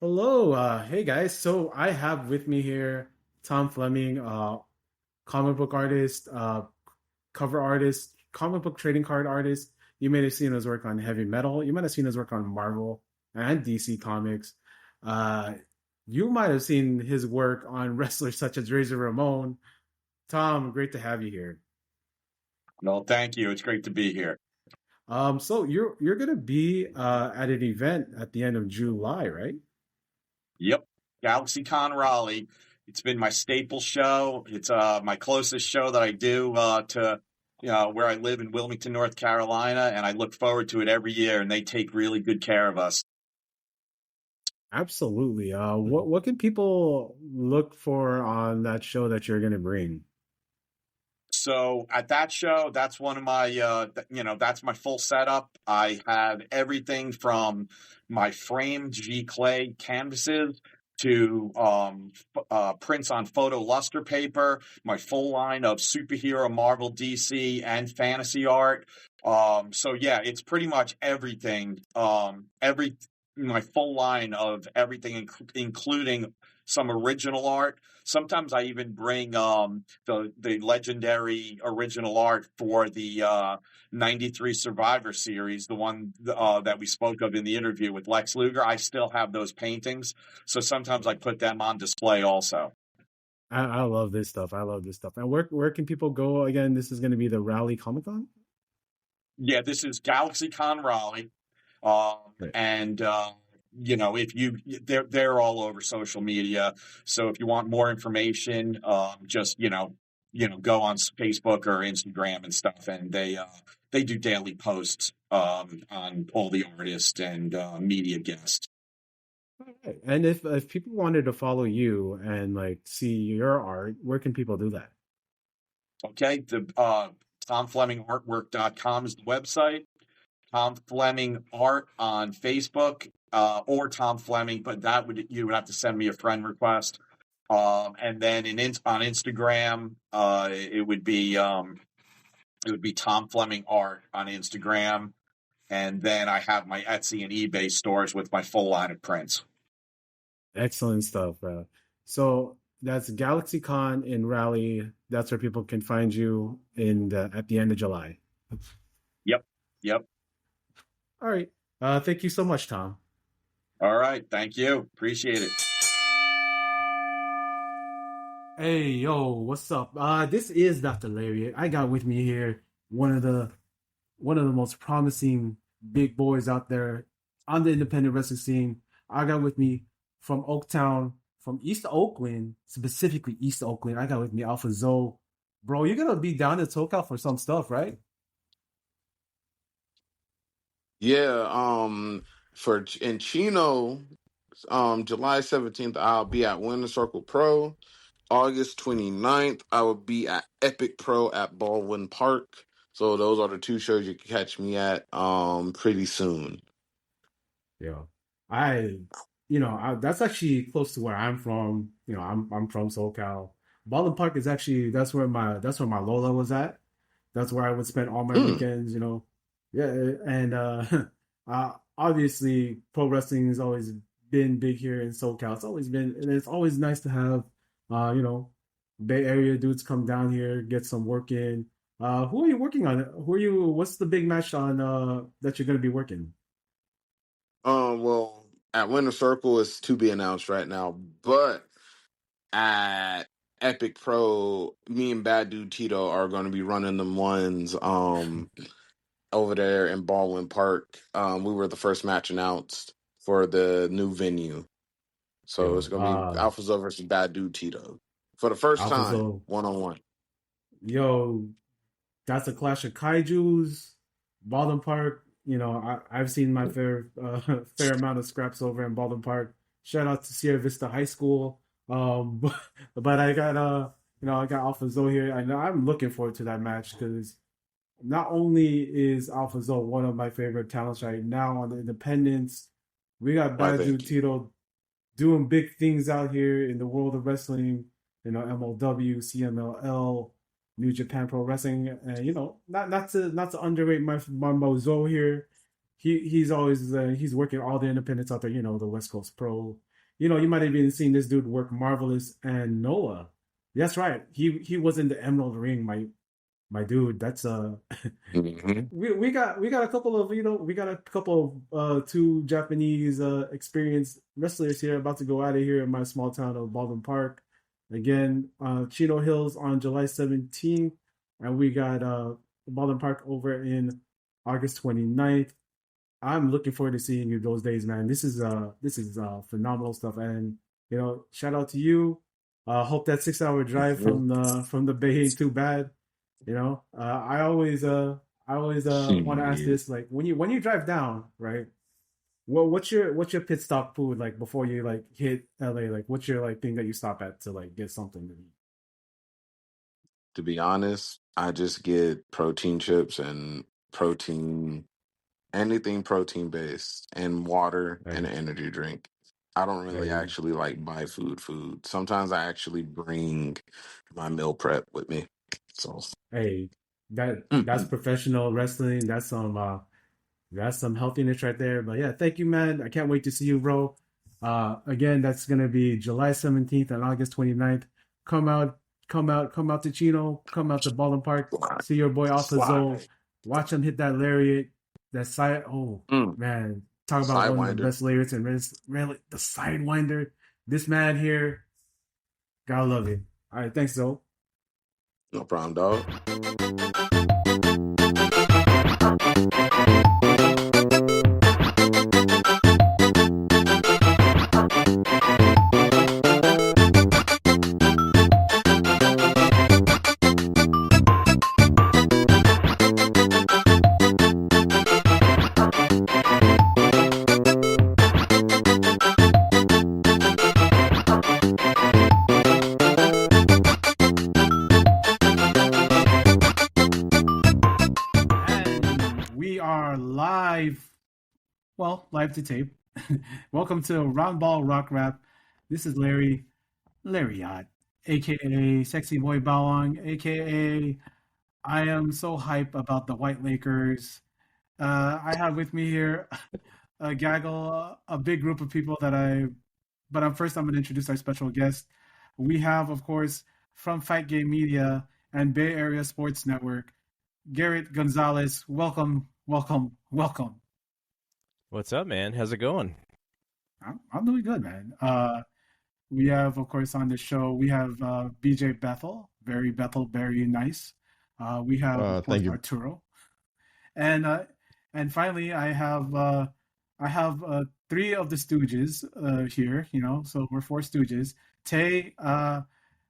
Hello, hey guys. So I have with me here Tom Fleming, comic book artist, cover artist, comic book trading card artist. You may have seen his work on heavy metal. You might have seen his work on Marvel and DC Comics. Uh, you might have seen his work on wrestlers such as Razor Ramon. Tom, great to have you here. Well, thank you. It's great to be here. So you're gonna be at an event at the end of July, right? Yep. GalaxyCon Raleigh. It's been my staple show. It's my closest show that I do to where I live in Wilmington, North Carolina, and I look forward to it every year, and they take really good care of us. Absolutely. What can people look for on that show that you're gonna bring? So at that show, that's one of my, that's my full setup. I have everything from my framed G clay canvases to prints on photo luster paper, my full line of superhero, Marvel, DC, and fantasy art. So yeah, it's pretty much everything. Every My full line of everything, including some original art. Sometimes I even bring the legendary original art for the '93 Survivor series, the one that we spoke of in the interview with Lex Luger. I still have those paintings, so sometimes I put them on display also. I love this stuff. I love this stuff. And where can people go again? This is gonna be the Raleigh Comic Con? Yeah, this is GalaxyCon Raleigh. Um, Right. and if they're all over social media. So if you want more information, just go on Facebook or Instagram and stuff, and they do daily posts on all the artists and media guests. Alright. And if people wanted to follow you and like see your art, where can people do that? Okay, the TomFlemingArtwork.com is the website. Tom Fleming Art on Facebook, or Tom Fleming, but you would have to send me a friend request. And then on Instagram, it would be Tom Fleming Art on Instagram, and then I have my Etsy and eBay stores with my full line of prints. Excellent stuff, bro. So that's GalaxyCon in Raleigh. That's where people can find you at the end of July. Yep, yep. All right. Thank you so much, Tom. All right, thank you, appreciate it. Hey, yo, what's up? This is Dr. Larry. I got with me here one of the most promising big boys out there on the independent wrestling scene. I got with me from Oaktown, from East Oakland, specifically East Oakland. I got with me Alpha Zoe. Bro, you're gonna be down in SoCal for some stuff, right? Yeah, for in Chino, July 17th, I'll be at Winter Circle Pro. August 29th, I will be at Epic Pro at Baldwin Park. So those are the two shows you can catch me at pretty soon. Yeah. I, that's actually close to where I'm from. I'm from SoCal. Baldwin Park is actually that's where my Lola was at. That's where I would spend all my Mm, weekends. Yeah, and obviously pro wrestling has always been big here in SoCal. It's always nice to have uh, you know, Bay Area dudes come down here, get some work in. Who are you working on? What's the big match on that you're gonna be working? well, at Winter Circle is to be announced right now, but at Epic Pro, me and Bad Dude Tito are going to be running them ones. Over there in Baldwin Park. We were the first match announced for the new venue. So it's Yo, gonna be Alphazo versus Bad Dude Tito. For the first Alpha time, Zo. 1-on-1. Yo, that's a clash of kaijus. Baldwin Park, I've seen my fair amount of scraps over in Baldwin Park. Shout out to Sierra Vista High School. But I got Alpha Zo here. I know I'm looking forward to that match because not only is Alpha Zo one of my favorite talents right now on the independents, we got Why Bad Dude thank you. Tito doing big things out here in the world of wrestling. MLW, CMLL, New Japan Pro Wrestling, and not to underrate my Mozo here. he's always he's working all the independents out there. You know, the West Coast Pro. You know, you might have even seen this dude work Marvelous and Noah. That's right. He was in the Emerald Ring, my dude. That's Mm-hmm. we got a couple of we got a couple of two Japanese experienced wrestlers here about to go out of here in my small town of Baldwin Park. Again, Chino Hills on July 17th, and we got Baldwin Park over in August 29th. I'm looking forward to seeing you those days, man. This is phenomenal stuff, and shout out to you. Hope that 6 hour drive from the Bay ain't too bad. I always want to ask Shit. this, like when you drive down, right? Well, what's your pit stop food like before you like hit LA? Like, what's your like thing that you stop at to like get something to eat? To be honest, I just get protein chips and protein, anything protein based, and water and Hey, an energy drink. I don't really hey, actually like buy food. Sometimes I actually bring my meal prep with me. So hey, that's professional wrestling. That's some healthiness right there. But yeah, thank you, man. I can't wait to see you, bro. Again, that's gonna be July 17th and August 29th. Come out, come out to Chino, come out to Ballin Park, slide, see your boy Alpha Zoe, slide, watch him hit that lariat, that side. Oh mm, man, talk about one of the sidewinder. best lariats and really the sidewinder. This man here, gotta love it. All right, thanks, Zoe. No problem, dog. And we are live. Well, live to tape. Welcome to Roundball Rock Rap. This is Larry Yacht, aka Sexy Boy Bawang, aka I am so hype about the White Lakers. I have with me here a gaggle, a big group of people but I'm going to introduce our special guest. We have, of course, from Fight Game Media and Bay Area Sports Network, Garrett Gonzales. Welcome, welcome, welcome. What's up, man? How's it going? I'm doing good, man. We have, of course, on the show, we have BJ Bethel, very nice. We have, of course, Thank you. Arturo, and finally, I have three of the Stooges here. So we're four Stooges. Tay,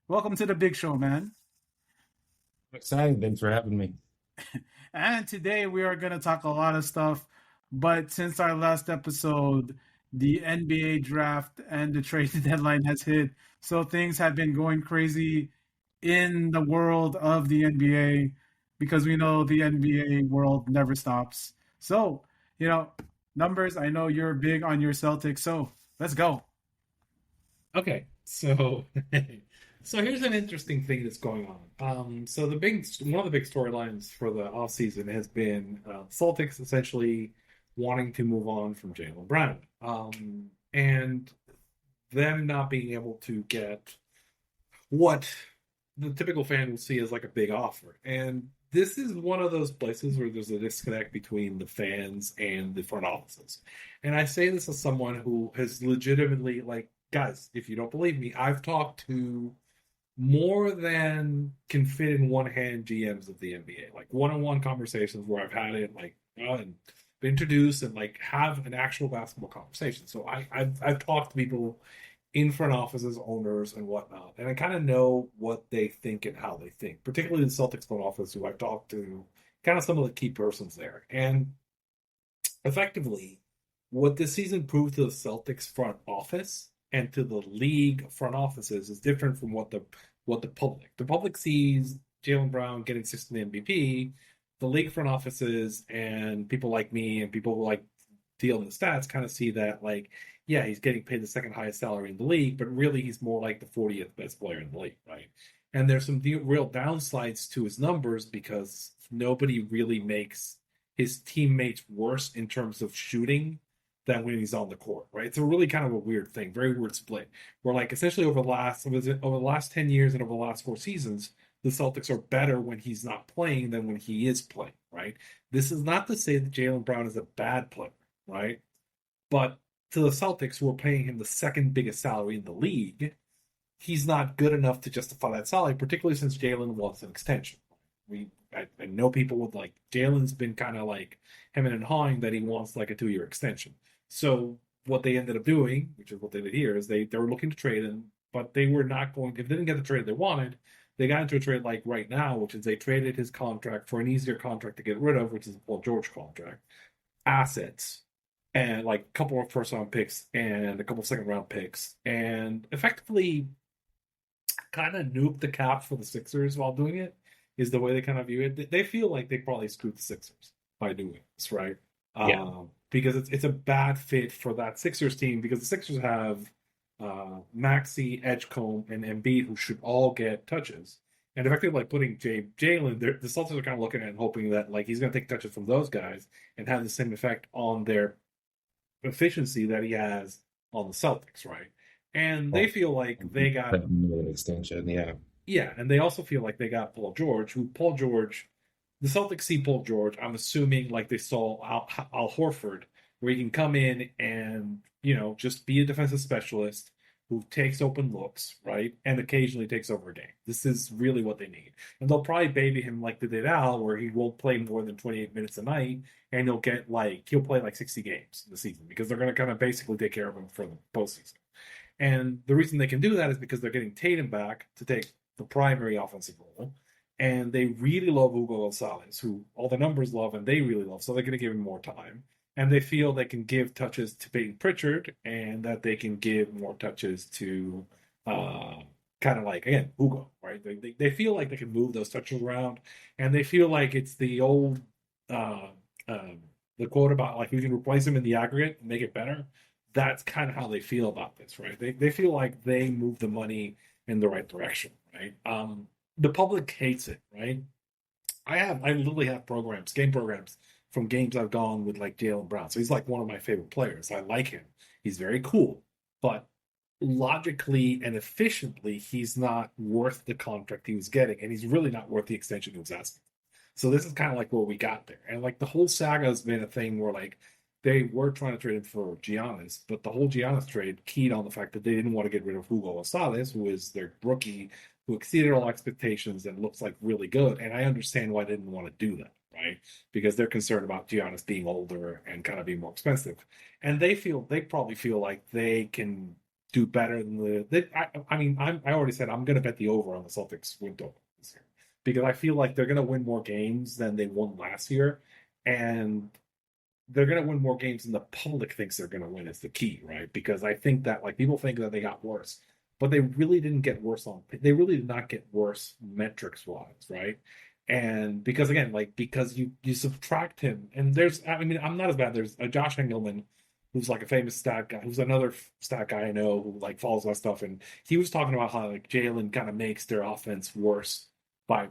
welcome to the big show, man. Excited. Thanks for having me. And today we are going to talk a lot of stuff. But since our last episode, the NBA draft and the trade deadline has hit. So things have been going crazy in the world of the NBA because we know the NBA world never stops. So, numbers, I know you're big on your Celtics. So let's go. Okay, so so here's an interesting thing that's going on. So one of the big storylines for the offseason has been Celtics essentially wanting to move on from Jaylen Brown, and them not being able to get what the typical fan will see as like a big offer. And this is one of those places where there's a disconnect between the fans and the front offices. And I say this as someone who has legitimately, like, guys, if you don't believe me, I've talked to more than can fit in one hand GMs of the NBA, like one-on-one conversations where I've had it, like, and been introduced and like have an actual basketball conversation. So I've talked to people in front offices, owners, and whatnot, and I kind of know what they think and how they think, particularly the Celtics front office, who I've talked to, kind of some of the key persons there. And effectively, what this season proved to the Celtics front office and to the league front offices is different from what the public sees Jaylen Brown getting sixth in the MVP. The league front offices and people like me and people who like deal in the stats kind of see that, like, yeah, he's getting paid the second highest salary in the league, but really he's more like the 40th best player in the league, right? And there's some real downsides to his numbers because nobody really makes his teammates worse in terms of shooting than when he's on the court, right? It's a really kind of a weird thing, very weird split. Where like essentially over the last 10 years and over the last 4 seasons, the Celtics are better when he's not playing than when he is playing, right? This is not to say that Jaylen Brown is a bad player, right? But to the Celtics, who are paying him the second biggest salary in the league, he's not good enough to justify that salary, particularly since Jaylen wants an extension. I know people would like Jaylen's been kind of like hemming and hawing that he wants like a 2-year extension. So what they ended up doing, which is what they did here, is they were looking to trade him, but they were not going. If they didn't get the trade they wanted, they got into a trade like right now, which is they traded his contract for an easier contract to get rid of, which is the Paul George contract, assets, and like a couple of first round picks and a couple of second round picks, and effectively kind of nuked the cap for the Sixers while doing it. Is the way they kind of view it. They feel like they probably screwed the Sixers by doing this, right? Yeah. Because it's a bad fit for that Sixers team, because the Sixers have Maxey, Edgecombe, and Embiid, who should all get touches. And effectively, like putting Jaylen, the Celtics are kind of looking at and hoping that like he's going to take touches from those guys and have the same effect on their efficiency that he has on the Celtics, right? And they feel like they got an extension, yeah. Yeah, and they also feel like they got Paul George, the Celtics see Paul George, I'm assuming like they saw Al Horford, where he can come in and, just be a defensive specialist who takes open looks, right? And occasionally takes over a game. This is really what they need. And they'll probably baby him like they did Al, where he won't play more than 28 minutes a night, and he'll play like 60 games in the season, because they're going to kind of basically take care of him for the postseason. And the reason they can do that is because they're getting Tatum back to take the primary offensive role, and they really love Hugo Gonzalez, who all the numbers love and they really love, so they're going to give him more time. And they feel they can give touches to Peyton Pritchard, and that they can give more touches to kind of like, again, Hugo, right? They feel like they can move those touches around, and they feel like it's the old the quote about like we can replace him in the aggregate and make it better. That's kind of how they feel about this, right? They feel like they move the money in the right direction, right? The public hates it, right? I literally have game programs from games I've gone with like Jaylen Brown. So he's like one of my favorite players. I like him. He's very cool, but logically and efficiently, he's not worth the contract he was getting, and he's really not worth the extension he was asking. So this is kind of like where we got there. And like the whole saga has been a thing where like they were trying to trade him for Giannis, but the whole Giannis trade keyed on the fact that they didn't want to get rid of Hugo Gonzalez, who is their rookie, who exceeded all expectations and looks like really good. And I understand why they didn't want to do that, right? Because they're concerned about Giannis being older and kind of being more expensive. And they probably feel like they can do better than I already said I'm going to bet the over on the Celtics win total this year, because I feel like they're going to win more games than they won last year. And they're going to win more games than the public thinks they're going to win is the key, right? Because I think that like people think that they got worse, but they really didn't get worse they really did not get worse metrics wise, right? And because again, like because you subtract him, and I'm not as bad. There's a Josh Engelman, who's like a famous stat guy, who's another stat guy I know who like follows that stuff, and he was talking about how like Jaylen kind of makes their offense worse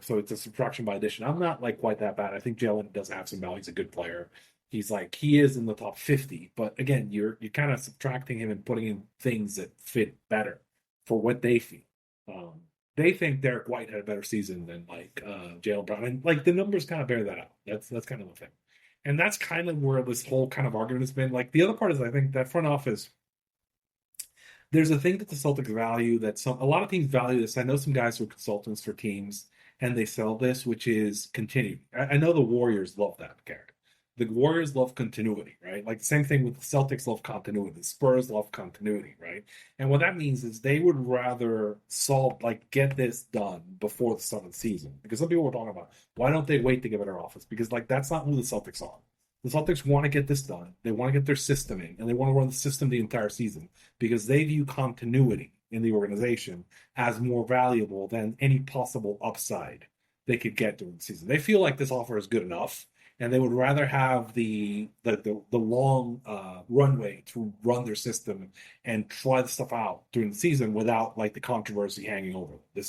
so it's a subtraction by addition. I'm not like quite that bad. I think Jaylen does have some value. He's a good player. He is in the top 50, but again, you're kind of subtracting him and putting in things that fit better for what they feel. They think Derek White had a better season than like Jaylen Brown, and like the numbers kind of bear that out. That's kind of the thing, and that's kind of where this whole kind of argument has been. Like the other part is I think that front office, there's a thing that the Celtics value that a lot of teams value this. I know some guys who are consultants for teams and they sell this, which is continuity. I know the Warriors love that, Garrett. The Warriors love continuity, right? Like the same thing with the Celtics love continuity. The Spurs love continuity, right? And what that means is they would rather get this done before the start of the season. Because some people were talking about, why don't they wait to get better office? Because like that's not who the Celtics are. The Celtics want to get this done. They want to get their system in, and they want to run the system the entire season because they view continuity in the organization as more valuable than any possible upside they could get during the season. They feel like this offer is good enough, and they would rather have the long runway to run their system and try the stuff out during the season without like the controversy hanging over them.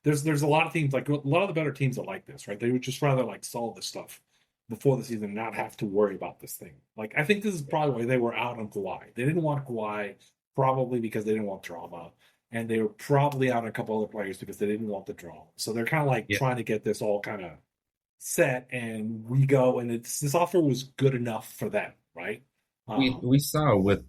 There's a lot of teams, like a lot of the better teams that like this, right? They would just rather like solve this stuff before the season, not have to worry about this thing. Like, I think this is probably why they were out on Kawhi. They didn't want Kawhi probably because they didn't want drama, and they were probably out on a couple other players because they didn't want the drama. So they're kind of like Yeah. trying to get this all kind of set, and we go, and this offer was good enough for them, right? We saw with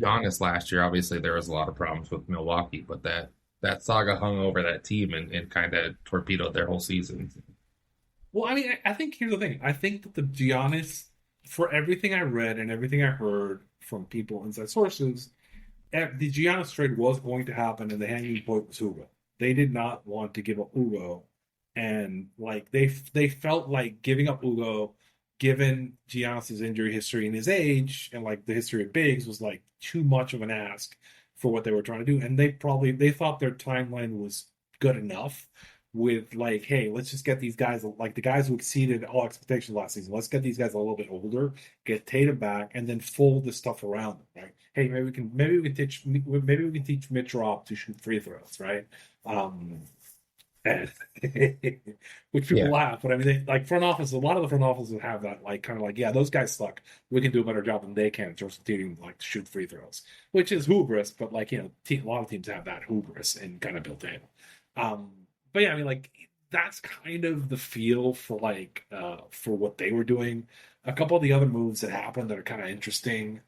Giannis last year. Obviously, there was a lot of problems with Milwaukee, but that saga hung over that team and kind of torpedoed their whole season. Well, I mean, I think here's the thing. I think that the Giannis, for everything I read and everything I heard from people inside sources, the Giannis trade was going to happen, and the hanging point was Hugo. They did not want to give up Hugo, and like they felt like giving up Hugo, given Giannis's injury history and his age, and like the history of bigs, was like too much of an ask for what they were trying to do. And they thought their timeline was good enough with like, hey, let's just get these guys, like the guys who exceeded all expectations last season. Let's get these guys a little bit older, get Tatum back, and then fold the stuff around them, right? Hey, maybe we can teach Mitch Rob to shoot free throws, right? And which people Yeah. laugh, but I mean, like front office, a lot of the front offices have that, like, kind of like, yeah, those guys suck. We can do a better job than they can in terms of teaching like to shoot free throws, which is hubris, but like, a lot of teams have that hubris and kind of built in. But yeah, I mean, like that's kind of the feel for like for what they were doing. A couple of the other moves that happened that are kind of interesting.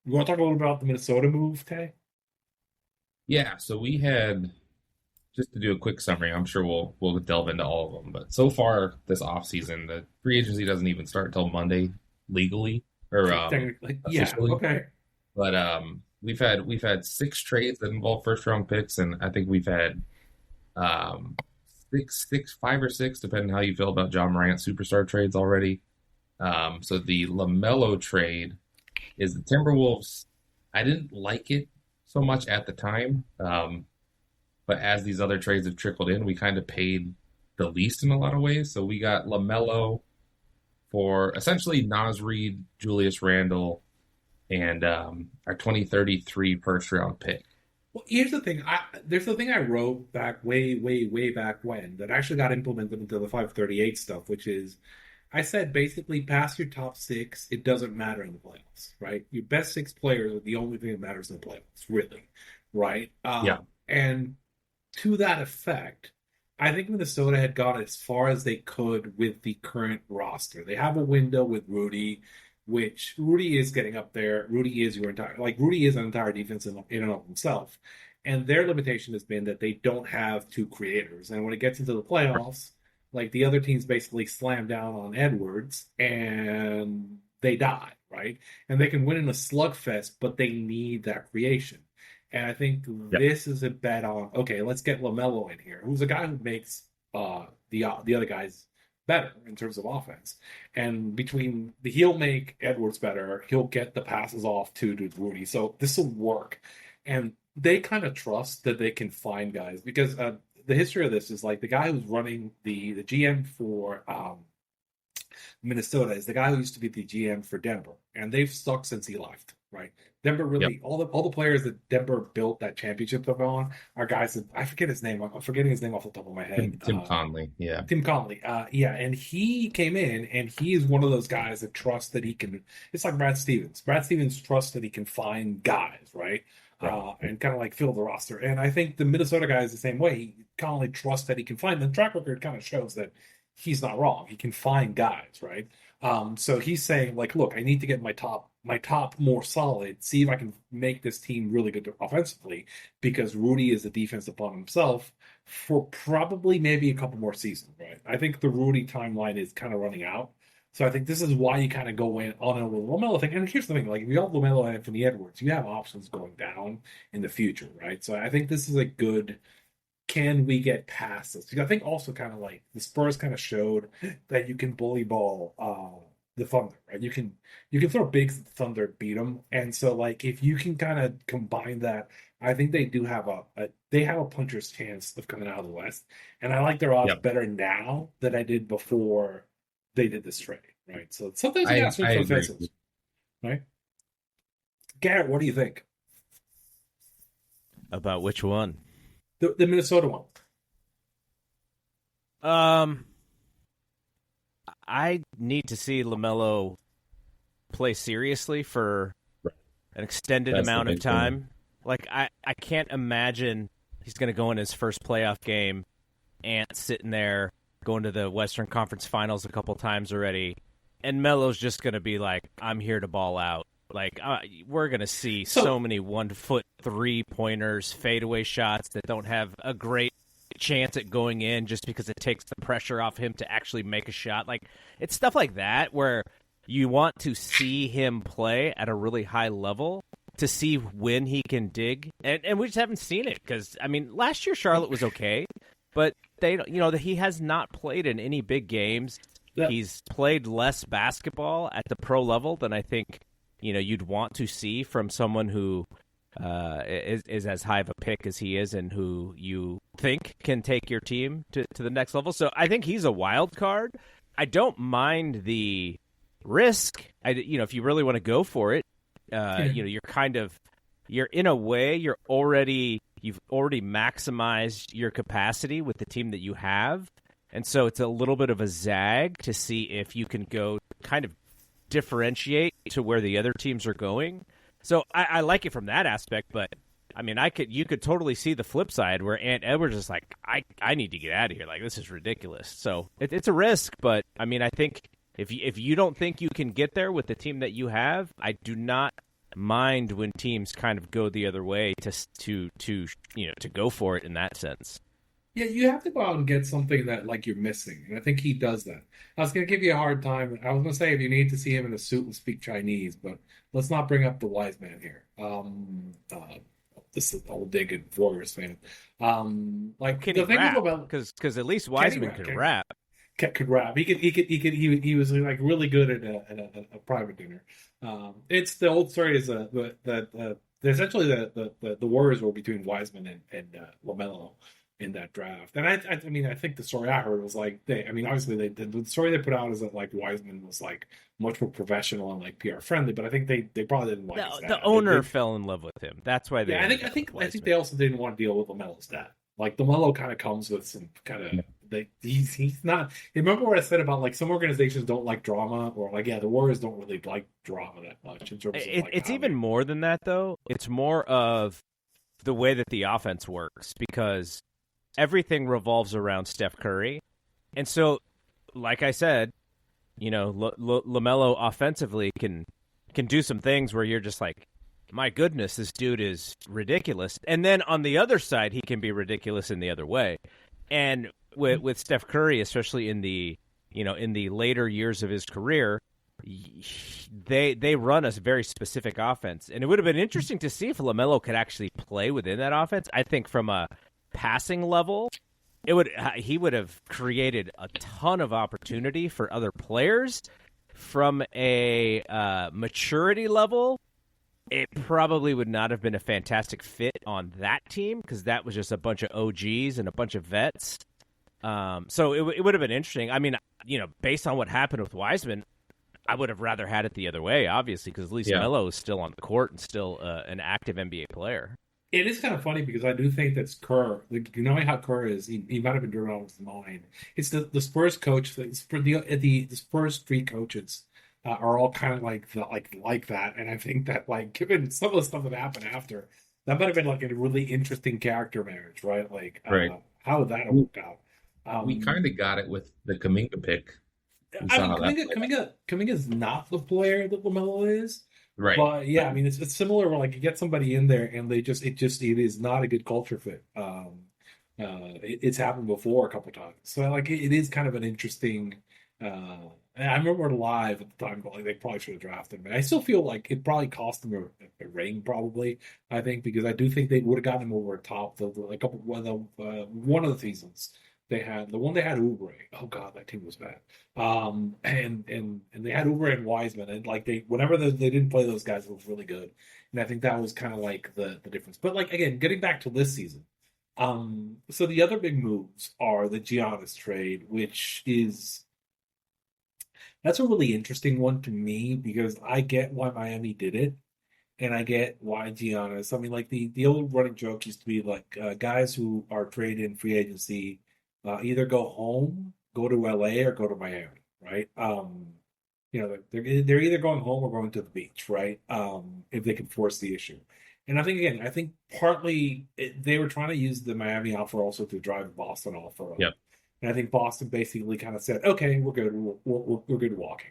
You want to talk a little about the Minnesota move, Tay? Yeah, so we had, just to do a quick summary, I'm sure we'll delve into all of them. But so far this offseason, the free agency doesn't even start until Monday legally or Technically, yeah, officially. okay. But we've had 6 trades that involve first round picks, and I think we've had 5 or 6, depending on how you feel about John Morant superstar trades already. So the LaMelo trade is the Timberwolves. I didn't like it so much at the time, but as these other trades have trickled in, we kind of paid the least in a lot of ways. So we got LaMelo for essentially Naz Reid, Julius Randle, and our 2033 first round pick. Well, here's the thing. There's the thing I wrote back way back when that actually got implemented into the 538 stuff, which is I said basically past your top 6, it doesn't matter in the playoffs, right? Your best 6 players are the only thing that matters in the playoffs, really, right? Yeah. And to that effect, I think Minnesota had gone as far as they could with the current roster. They have a window with Rudy, which Rudy is getting up there. Rudy is Rudy is an entire defense in and of himself. And their limitation has been that they don't have 2 creators. And when it gets into the playoffs, like the other teams basically slam down on Edwards and they die, right? And they can win in a slugfest, but they need that creation. And I think this is a bet on, okay, let's get LaMelo in here, who's a guy who makes the other guys better in terms of offense. And he'll make Edwards better. He'll get the passes off to Rudy. So this will work. And they kind of trust that they can find guys because the history of this is like the guy who's running the GM for Minnesota is the guy who used to be the GM for Denver, and they've stuck since he left. Right, Denver really all the players that Denver built that championship on are guys that I forget his name. I'm forgetting his name off the top of my head. Tim Conley, Tim Conley, and he came in, and he is one of those guys that trusts that he can. It's like Brad Stevens. Brad Stevens trusts that he can find guys, right? And kind of like fill the roster. And I think the Minnesota guy is the same way. He Conley trusts that he can find them. The track record kind of shows that he's not wrong. He can find guys, right? So he's saying, like, look, I need to get my top more solid, see if I can make this team really good offensively, because Rudy is a defense upon himself for probably maybe a couple more seasons, right? I think the Rudy timeline is kind of running out. So I think this is why you kind of go in on a little LaMelo thing. And here's the thing, like if you have LaMelo and Anthony Edwards, you have options going down in the future, right? So I think this is a good, can we get past this? Because I think also kind of like the Spurs kind of showed that you can bully ball the Thunder, right? You can throw bigs at the Thunder, beat them. And so like if you can kind of combine that, I think they do have a puncher's chance of coming out of the West. And I like their odds better now than I did before they did this trade, right? So sometimes you got to swing for fences, right? Garrett, what do you think About which one? the Minnesota one? I need to see LaMelo play seriously for an extended That's the amount of big thing. time. Like, I can't imagine he's going to go in his first playoff game and sitting there going to the Western Conference Finals a couple times already, and Melo's just going to be like, I'm here to ball out. Like, we're going to see so many 1-foot 3-pointers, fadeaway shots that don't have a great chance at going in just because it takes the pressure off him to actually make a shot. Like, it's stuff like that where you want to see him play at a really high level to see when he can dig, and we just haven't seen it because, I mean, last year Charlotte was okay, but he has not played in any big games. Yeah. He's played less basketball at the pro level than I think you'd want to see from someone who is as high of a pick as he is and who you think can take your team to the next level. So I think he's a wild card. I don't mind the risk. If you really want to go for it, you're in a way you've already maximized your capacity with the team that you have, and so it's a little bit of a zag to see if you can go kind of differentiate to where the other teams are going. So I like it from that aspect, but I mean, you could totally see the flip side where Ant Edwards is like, I need to get out of here. Like, this is ridiculous. So it's a risk, but I mean, I think if you don't think you can get there with the team that you have, I do not mind when teams kind of go the other way to go for it in that sense. Yeah, you have to go out and get something that like you're missing, and I think he does that. I was going to give you a hard time. I was going to say if you need to see him in a suit and speak Chinese, but let's not bring up the wise man here. This is the old dig and Warriors fan. Like Can the he thing rap? about Because at least Wiseman could rap. could rap. He was like really good at a private dinner. It's the old story is that essentially the Warriors were between Wiseman and LaMelo in that draft. And I mean, I think the story I heard was like obviously the story they put out is that like Wiseman was like much more professional and like PR friendly, but I think they probably didn't like his dad. The owner fell in love with him. That's why they. Yeah, I think they also didn't want to deal with LaMelo's dad. Like LaMelo kind of comes with some kind of he's not. Remember what I said about like some organizations don't like drama, or like the Warriors don't really like drama that much in terms of like, it's even more than that though. It's more of the way that the offense works because everything revolves around Steph Curry, and so like I said, LaMelo offensively can do some things where you're just like, my goodness, this dude is ridiculous. And then on the other side, he can be ridiculous in the other way. And with Steph Curry, especially in the later years of his career, they run a very specific offense. And it would have been interesting to see if LaMelo could actually play within that offense. I think from a passing level, he would have created a ton of opportunity for other players. From a maturity level, it probably would not have been a fantastic fit on that team because that was just a bunch of OGs and a bunch of vets. So it would have been interesting. I mean, based on what happened with Wiseman, I would have rather had it the other way, obviously, because at least Melo is still on the court and still an active NBA player. It is kind of funny because I do think that's Kerr. Like, how Kerr is, he might have been driven out of his mind. It's the Spurs coach. The Spurs three coaches are all kind of like that, and I think that like given some of the stuff that happened after, that might have been like a really interesting character marriage, right? Like how would that have worked out? We kind of got it with the Kuminga pick. Kuminga is not the player that LaMelo is. Right. But yeah, I mean, it's similar where like you get somebody in there and it is not a good culture fit. It's happened before a couple times, so like it is kind of an interesting. I remember live at the time, like they probably should have drafted him. I still feel like it probably cost them a ring, probably. I think because I do think they would have gotten him over top one of the seasons. The one they had Oubre. Oh god, that team was bad. And they had Oubre and Wiseman, and like whenever they didn't play those guys, it was really good. And I think that was kind of like the difference. But like again, getting back to this season, so the other big moves are the Giannis trade, that's a really interesting one to me because I get why Miami did it, and I get why Giannis. I mean, like the old running joke used to be like guys who are traded in free agency. Either go home, go to LA, or go to Miami, right? They're either going home or going to the beach, right? If they can force the issue. And I think partly they were trying to use the Miami offer also to drive Boston offer up. Yep. And I think Boston basically kind of said, "Okay, we're good. We're good walking."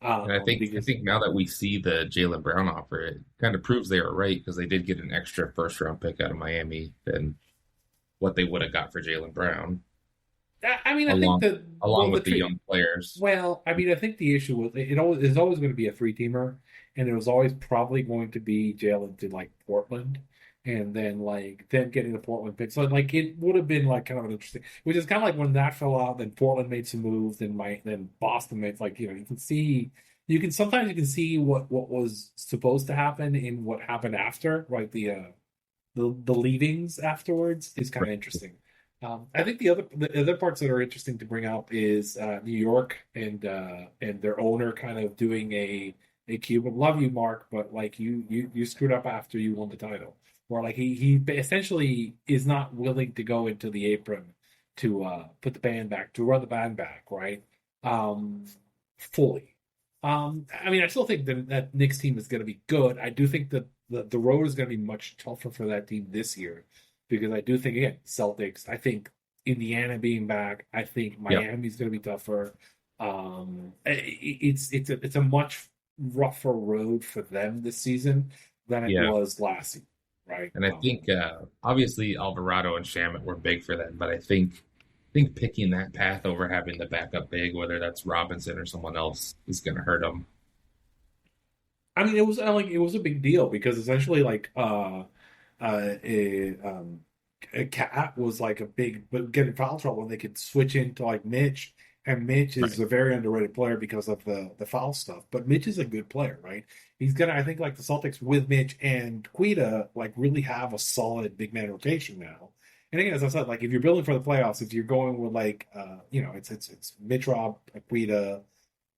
And I think now that we see the Jaylen Brown offer, it kind of proves they were right because they did get an extra first round pick out of Miami than what they would have got for Jaylen Brown. I mean, I think that along with the young players. Well, I mean, I think the issue was it's always going to be a three-teamer, and it was always probably going to be Jalen to like Portland, and then like them getting the Portland pick. So like it would have been like kind of an interesting, which is kind of like when that fell out. Then Portland made some moves, then Boston made like you can sometimes see what was supposed to happen in what happened after, right? The leavings afterwards is kind of interesting. I think the other parts that are interesting to bring up is New York and their owner kind of doing a Cuban love you, Mark, but like you screwed up after you won the title, or like he essentially is not willing to go into the apron to put the band back, to run the band back, right? Fully. I mean, I still think that Knicks team is going to be good. I do think that the road is going to be much tougher for that team this year. Because I do think, again, Celtics, I think Indiana being back, I think Miami's going to be tougher. It's a much rougher road for them this season than it was last season, right? And I think, obviously, Alvarado and Shamet were big for them, but I think picking that path over having the backup big, whether that's Robinson or someone else, is going to hurt them. I mean, it was a big deal because essentially, like, a Cat was like a big, but getting foul trouble, and they could switch into like Mitch, and Mitch is a very underrated player because of the foul stuff. But Mitch is a good player, right? He's gonna, I think, like the Celtics with Mitch and Quita, like really have a solid big man rotation now. And again, as I said, like if you're building for the playoffs, if you're going with like, it's Mitch, Rob, Quita,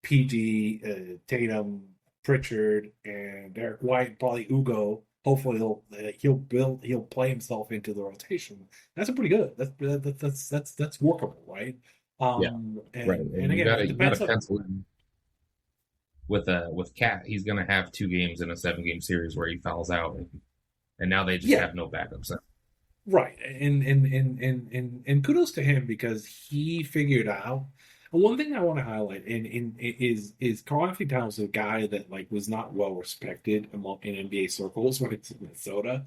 PG, Tatum, Pritchard, and Derek White, probably Ugo. Hopefully he'll play himself into the rotation. That's pretty good. That's workable, right? And again, you gotta pencil in with Cat. He's gonna have 2 games in a 7-game series where he fouls out, and now they just have no backups. Right, and kudos to him because he figured out. One thing I want to highlight is Karl-Anthony Towns, a guy that like was not well respected in NBA circles when it's in Minnesota,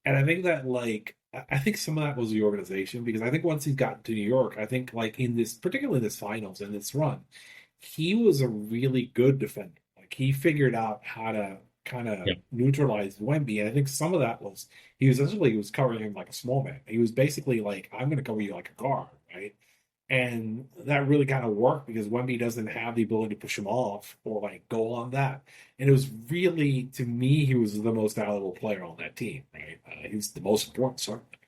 and I think that I think some of that was the organization because I think once he got to New York, I think like particularly this finals and this run, he was a really good defender. Like he figured out how to kind of neutralize Wemby, and I think some of that was he was covering him like a small man. He was basically like, I'm going to cover you like a guard, right? And that really kind of worked because Wemby doesn't have the ability to push him off or like go on that. And it was really, to me, he was the most valuable player on that team, right? He was the most important, certainly.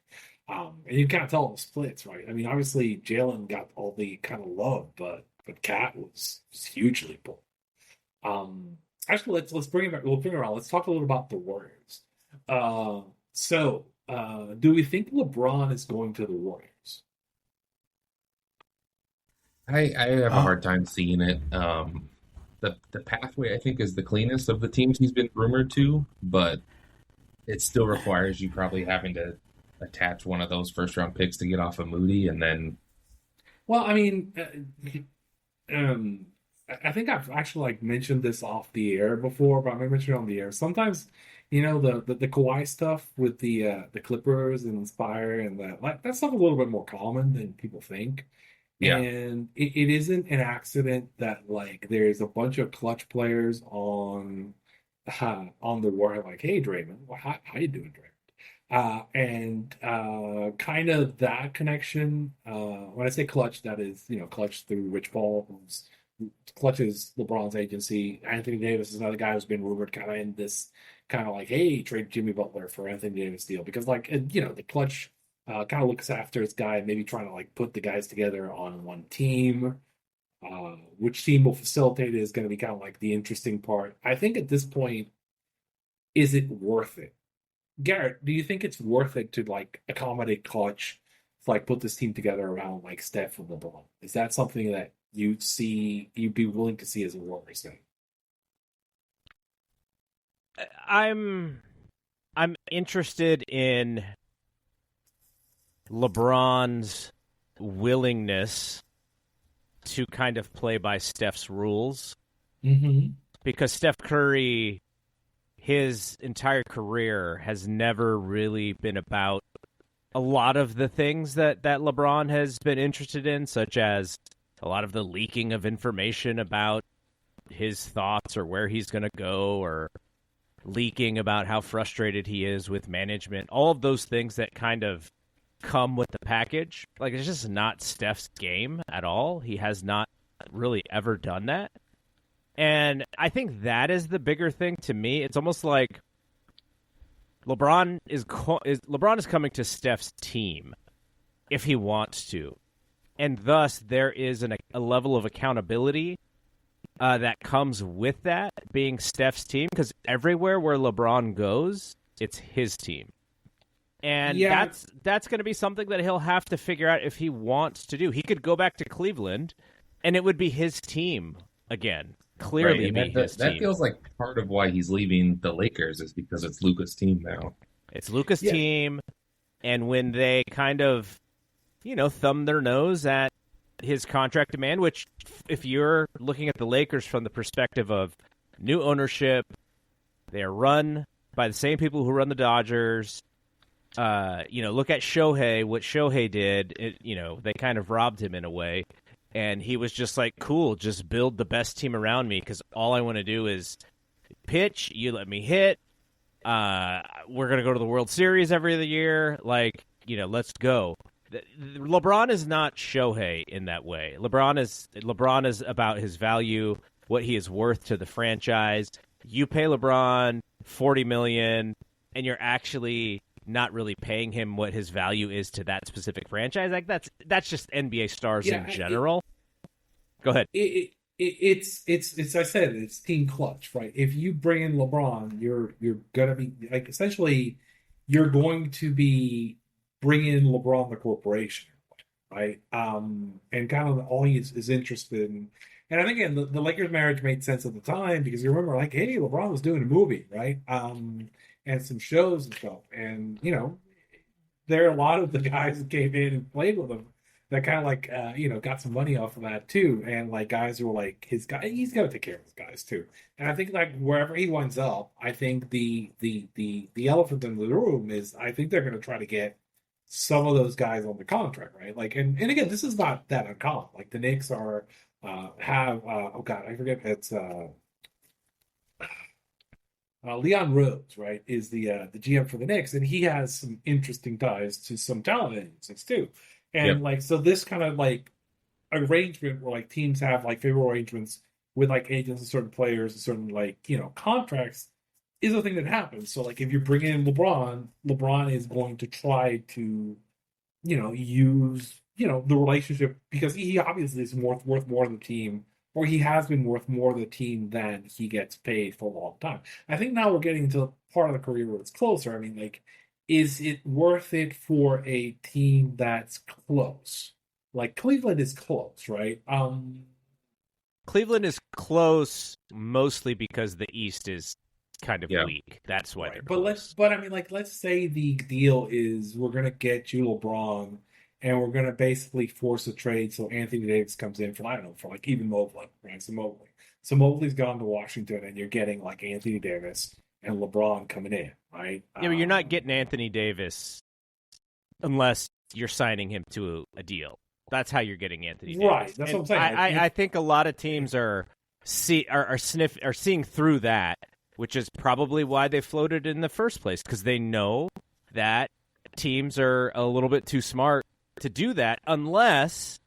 And you kind of tell the splits, right? I mean, obviously Jalen got all the kind of love, but Cat was hugely important. Actually, let's bring it back. We'll bring it around. Let's talk a little about the Warriors. Do we think LeBron is going to the Warriors? I have a hard time seeing it. The pathway I think is the cleanest of the teams he's been rumored to, but it still requires you probably having to attach one of those first round picks to get off of Moody, and then. Well, I mean, I think I've actually like mentioned this off the air before, but I'm gonna mention it on the air. Sometimes, the Kawhi stuff with the Clippers and Inspire and that stuff a little bit more common than people think. Yeah. And it isn't an accident that like there's a bunch of clutch players on the Warrior like, hey Draymond, well, how you doing, Draymond? And kind of that connection. When I say clutch, that is clutch through Rich Paul, who's clutches LeBron's agency. Anthony Davis is another guy who's been rumored kind of in this kind of like, hey, trade Jimmy Butler for Anthony Davis deal because like the clutch. Kind of looks after his guy, maybe trying to like put the guys together on one team. Which team will facilitate it is going to be kind of like the interesting part. I think at this point, is it worth it? Garrett, do you think it's worth it to like accommodate clutch to like put this team together around like Steph and LeBron? Is that something that you'd be willing to see as a Warriors fan? I'm interested in LeBron's willingness to kind of play by Steph's rules. Mm-hmm. Because Steph Curry, his entire career has never really been about a lot of the things that LeBron has been interested in, such as a lot of the leaking of information about his thoughts or where he's going to go, or leaking about how frustrated he is with management. All of those things that kind of come with the package. Like, it's just not Steph's game at all. He has not really ever done that. And I think that is the bigger thing to me. It's almost like LeBron is coming to Steph's team if he wants to. And thus, there is a level of accountability that comes with that being Steph's team, because everywhere where LeBron goes, it's his team. And that's going to be something that he'll have to figure out if he wants to do. He could go back to Cleveland, and it would be his team again. Clearly, right, that feels like part of why he's leaving the Lakers is because it's Luka's team now. It's Luka's team, and when they kind of, thumb their nose at his contract demand, which, if you're looking at the Lakers from the perspective of new ownership, they are run by the same people who run the Dodgers. Look at Shohei, what Shohei did. They kind of robbed him in a way. And he was just like, cool, just build the best team around me, because all I want to do is pitch, you let me hit. We're going to go to the World Series every other year. Let's go. LeBron is not Shohei in that way. LeBron is about his value, what he is worth to the franchise. You pay LeBron $40 million, and you're actually not really paying him what his value is to that specific franchise. Like, that's just NBA stars in general. Go ahead. It's I said, it's team clutch, right? If you bring in LeBron, you're gonna be like, essentially you're going to be bringing in LeBron the corporation, right? And kind of all he is interested in. And I think, again, the Lakers marriage made sense at the time, because you remember, like, hey, LeBron was doing a movie, right? And some shows and stuff. And, there are a lot of the guys that came in and played with him that kind of like, got some money off of that too. And like, guys who were like his guy, he's got to take care of his guys too. And I think, like, wherever he winds up, I think the elephant in the room is, I think they're going to try to get some of those guys on the contract, right? Like, and again, this is not that uncommon. Like, the Knicks are, I forget, it's, Leon Rhodes, right, is the GM for the Knicks, and he has some interesting ties to some talent agencies too. And so this kind of like arrangement where like teams have like favorable arrangements with like agents and certain players and certain like contracts is a thing that happens. So like if you bring in LeBron is going to try to use the relationship, because he obviously is worth more to the team, or he has been worth more to the team than he gets paid for a long time. I think now we're getting to the part of the career where it's closer. I mean, like, is it worth it for a team that's close? Like, Cleveland is close, right? Cleveland is close mostly because the East is kind of weak. That's why they're close. Let's say the deal is, we're going to get you LeBron, and we're going to basically force a trade so Anthony Davis comes in for, I don't know, for like even Mobley, right? So Mobley's gone to Washington, and you're getting like Anthony Davis and LeBron coming in, right? Yeah, but you're not getting Anthony Davis unless you're signing him to a deal. That's how you're getting Anthony Davis. Right, that's what I'm saying. I think a lot of teams are seeing through that, which is probably why they floated in the first place, because they know that teams are a little bit too smart to do that unless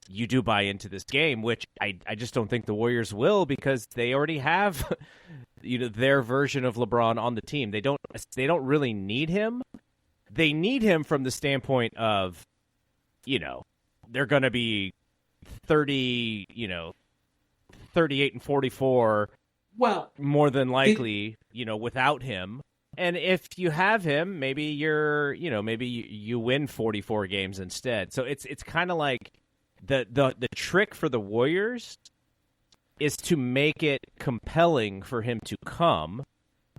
you do buy into this game, which I just don't think the Warriors will, because they already have their version of LeBron on the team. They don't really need him. They need him from the standpoint of, they're going to be 38 and 44. Well, more than likely, without him. And if you have him, maybe you win 44 games instead. So it's kind of like, the trick for the Warriors is to make it compelling for him to come,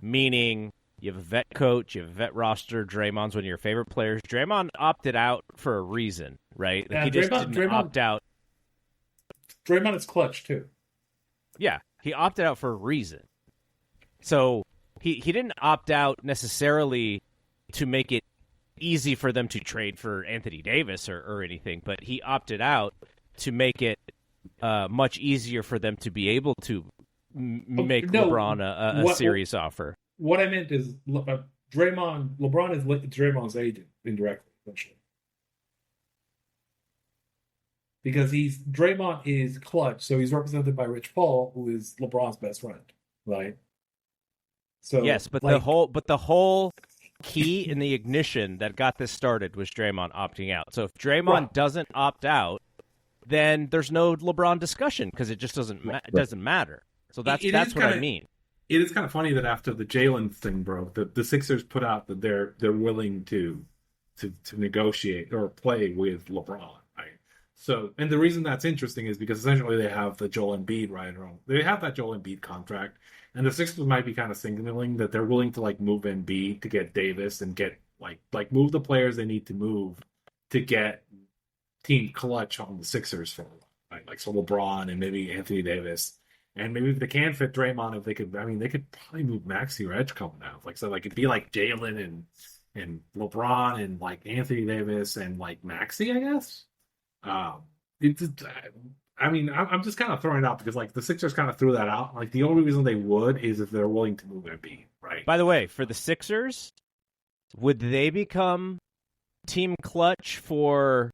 meaning you have a vet coach, you have a vet roster. Draymond's one of your favorite players. Draymond opted out for a reason, right? Like, he just didn't opt out. Draymond is clutch, too. Yeah, he opted out for a reason. So he didn't opt out necessarily to make it easy for them to trade for Anthony Davis or anything, but he opted out to make it much easier for them to be able to make LeBron a serious offer. What I meant is LeBron is Draymond's agent indirectly, essentially. Because Draymond is clutch, so he's represented by Rich Paul, who is LeBron's best friend, right? So yes, but the whole key in the ignition that got this started was Draymond opting out. So if Draymond doesn't opt out, then there's no LeBron discussion because it just doesn't matter. So that's what I mean. It is kind of funny that after the Jalen thing broke, the Sixers put out that they're willing to negotiate or play with LeBron, right? So, and the reason that's interesting is because essentially they have the Joel Embiid right around. They have that Joel Embiid contract, and the Sixers might be kind of signaling that they're willing to like move Embiid to get Davis and get like move the players they need to move to get team clutch on the Sixers for a while, right? Like so LeBron and maybe Anthony Davis. And maybe if they can fit Draymond, if they could, I mean, they could probably move Maxey or Edge coming out. Like, so like it'd be like Jalen and LeBron and like Anthony Davis and like Maxey, I guess. I'm just kind of throwing it out because like the Sixers kind of threw that out. Like the only reason they would is if they're willing to move Embiid, right? By the way, for the Sixers, would they become team clutch for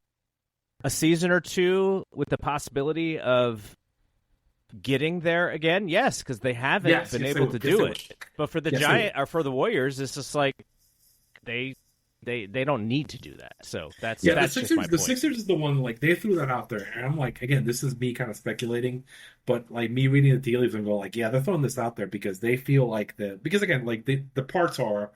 a season or two with the possibility of getting there again? Yes, because they haven't been able to do it. But for the for the Warriors, it's just like they don't need to do that. So that's the Sixers. just my point. The Sixers is the one like they threw that out there, and I'm like, again, this is me kind of speculating, but like me reading the tea leaves and going like, yeah, they're throwing this out there because they feel like because again, like the parts are.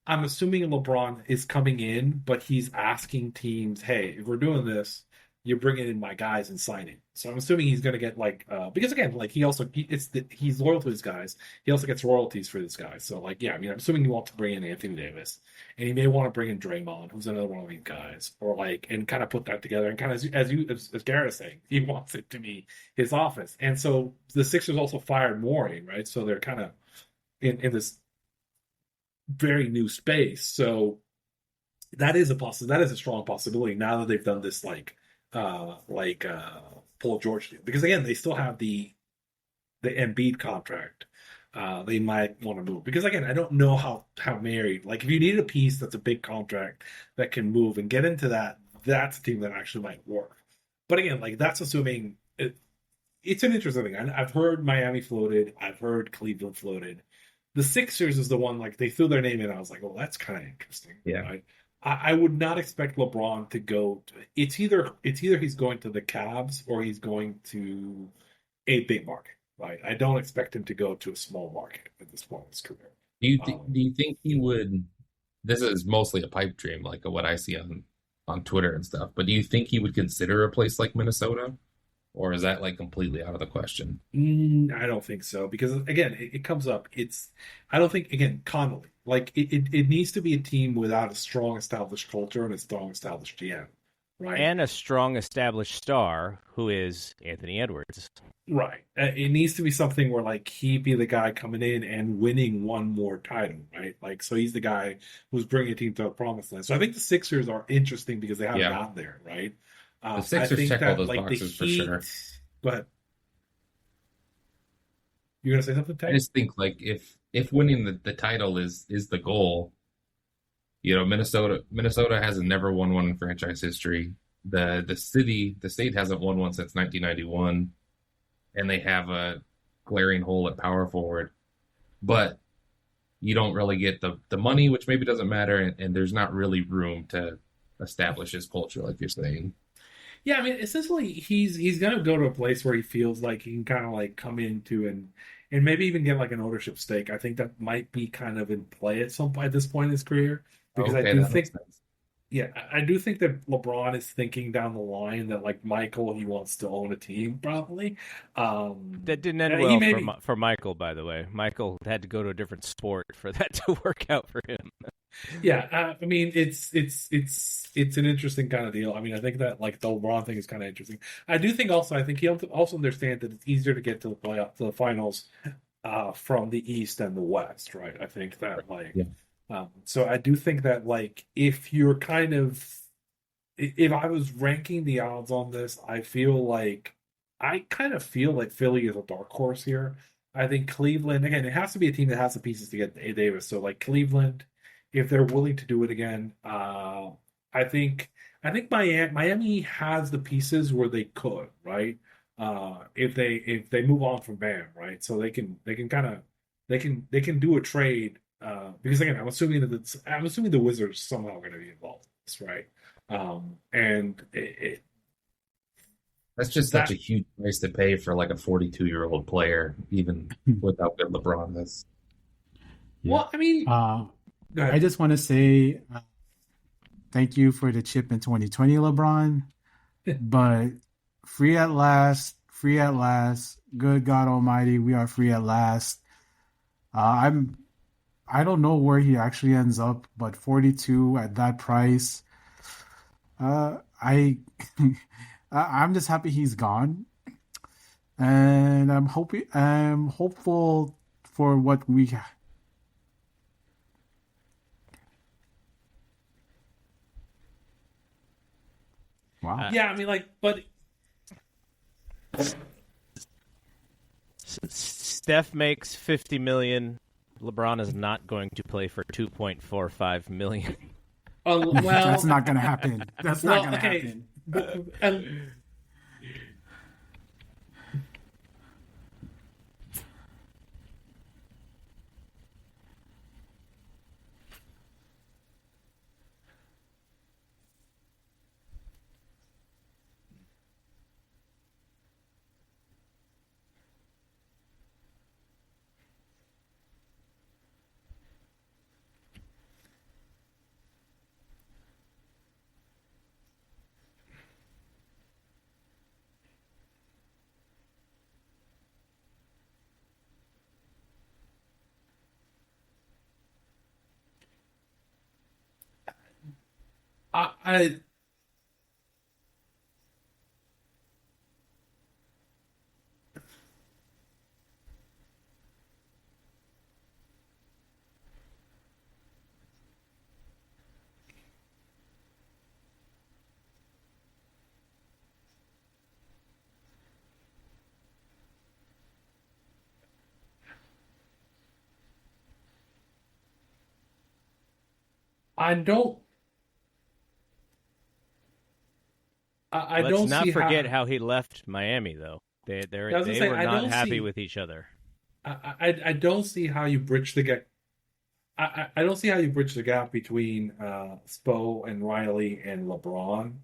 I'm assuming LeBron is coming in, but he's asking teams, hey, if we're doing this, you're bringing in my guys and signing. So I'm assuming he's going to get like because again, like he's loyal to his guys. He also gets royalties for this guy. So like, yeah, I mean, I'm assuming he wants to bring in Anthony Davis, and he may want to bring in Draymond, who's another one of these guys, or like and kind of put that together. And kind of as Garrett is saying, he wants it to be his office. And so the Sixers also fired Morey, right? So they're kind of in this very new space. So that is a strong possibility now that they've done this Paul George deal. Because again, they still have the Embiid contract. They might want to move. Because again, I don't know how married. Like if you need a piece that's a big contract that can move and get into that, that's a team that actually might work. But again, like that's assuming it's an interesting thing. I've heard Miami floated, I've heard Cleveland floated. The Sixers is the one, like, they threw their name in, and I was like, oh, that's kind of interesting. Yeah. Right? I would not expect LeBron to go it's either he's going to the Cavs or he's going to a big market, right? I don't expect him to go to a small market at this point in his career. Do you think he would, this is mostly a pipe dream, like what I see on Twitter and stuff, but do you think he would consider a place like Minnesota? Or is that like completely out of the question? I don't think so because again, it comes up. I don't think again Connolly like it needs to be a team without a strong established culture and a strong established GM, right? And a strong established star who is Anthony Edwards, right? It needs to be something where like he be the guy coming in and winning one more title, right? Like so he's the guy who's bringing a team to the promised land. So I think the Sixers are interesting because they haven't gotten there, right? The Sixers check all those boxes for sure. Go ahead. You're gonna say something, Ted? I just think like if winning the title is the goal, you know, Minnesota has never won one in franchise history. The state hasn't won one since 1991, and they have a glaring hole at power forward. But you don't really get the money, which maybe doesn't matter, and there's not really room to establish his culture, like you're saying. Yeah, I mean, essentially, he's gonna go to a place where he feels like he can kind of like come into and maybe even get like an ownership stake. I think that might be kind of in play at this point in his career because I do think, Yeah, I do think that LeBron is thinking down the line that like Michael, he wants to own a team probably. That didn't end He well maybe for Michael, by the way. Michael had to go to a different sport for that to work out for him. Yeah, I mean it's an interesting kind of deal. I mean, I think that like the LeBron thing is kind of interesting. I do think also I think he also understands that it's easier to get to the playoff to the finals from the East and the West, right? I think that like Yeah. so I do think that like if you're kind of if I was ranking the odds on this, I kind of feel like Philly is a dark horse here. I think Cleveland again. It has to be a team that has the pieces to get A. Davis. So like Cleveland, if they're willing to do it again, I think Miami has the pieces where they could, right? If they move on from Bam, right? So they can kind of they can do a trade because again, I'm assuming the Wizards somehow going to be involved in this, right? And That's just that such a huge price to pay for like a 42-year-old player, even with how good LeBron is. well, I mean, Uh, go ahead. I just want to say thank you for the chip in 2020, LeBron. But free at last, free at last. Good God Almighty, we are free at last. I don't know where he actually ends up, but 42 at that price. I I'm just happy he's gone, and I'm hopeful for what we. Wow. Yeah, I mean, like, but Steph makes 50 million. LeBron is not going to play for 2.45 million. well, That's not gonna happen. That's not well, gonna okay, happen. and I I don't I Let's don't not see forget how. how he left Miami, though. They I was gonna they say were I not don't happy see with each other. I don't see how you bridge the gap. I don't see how you bridge the gap between Spo and Riley and LeBron.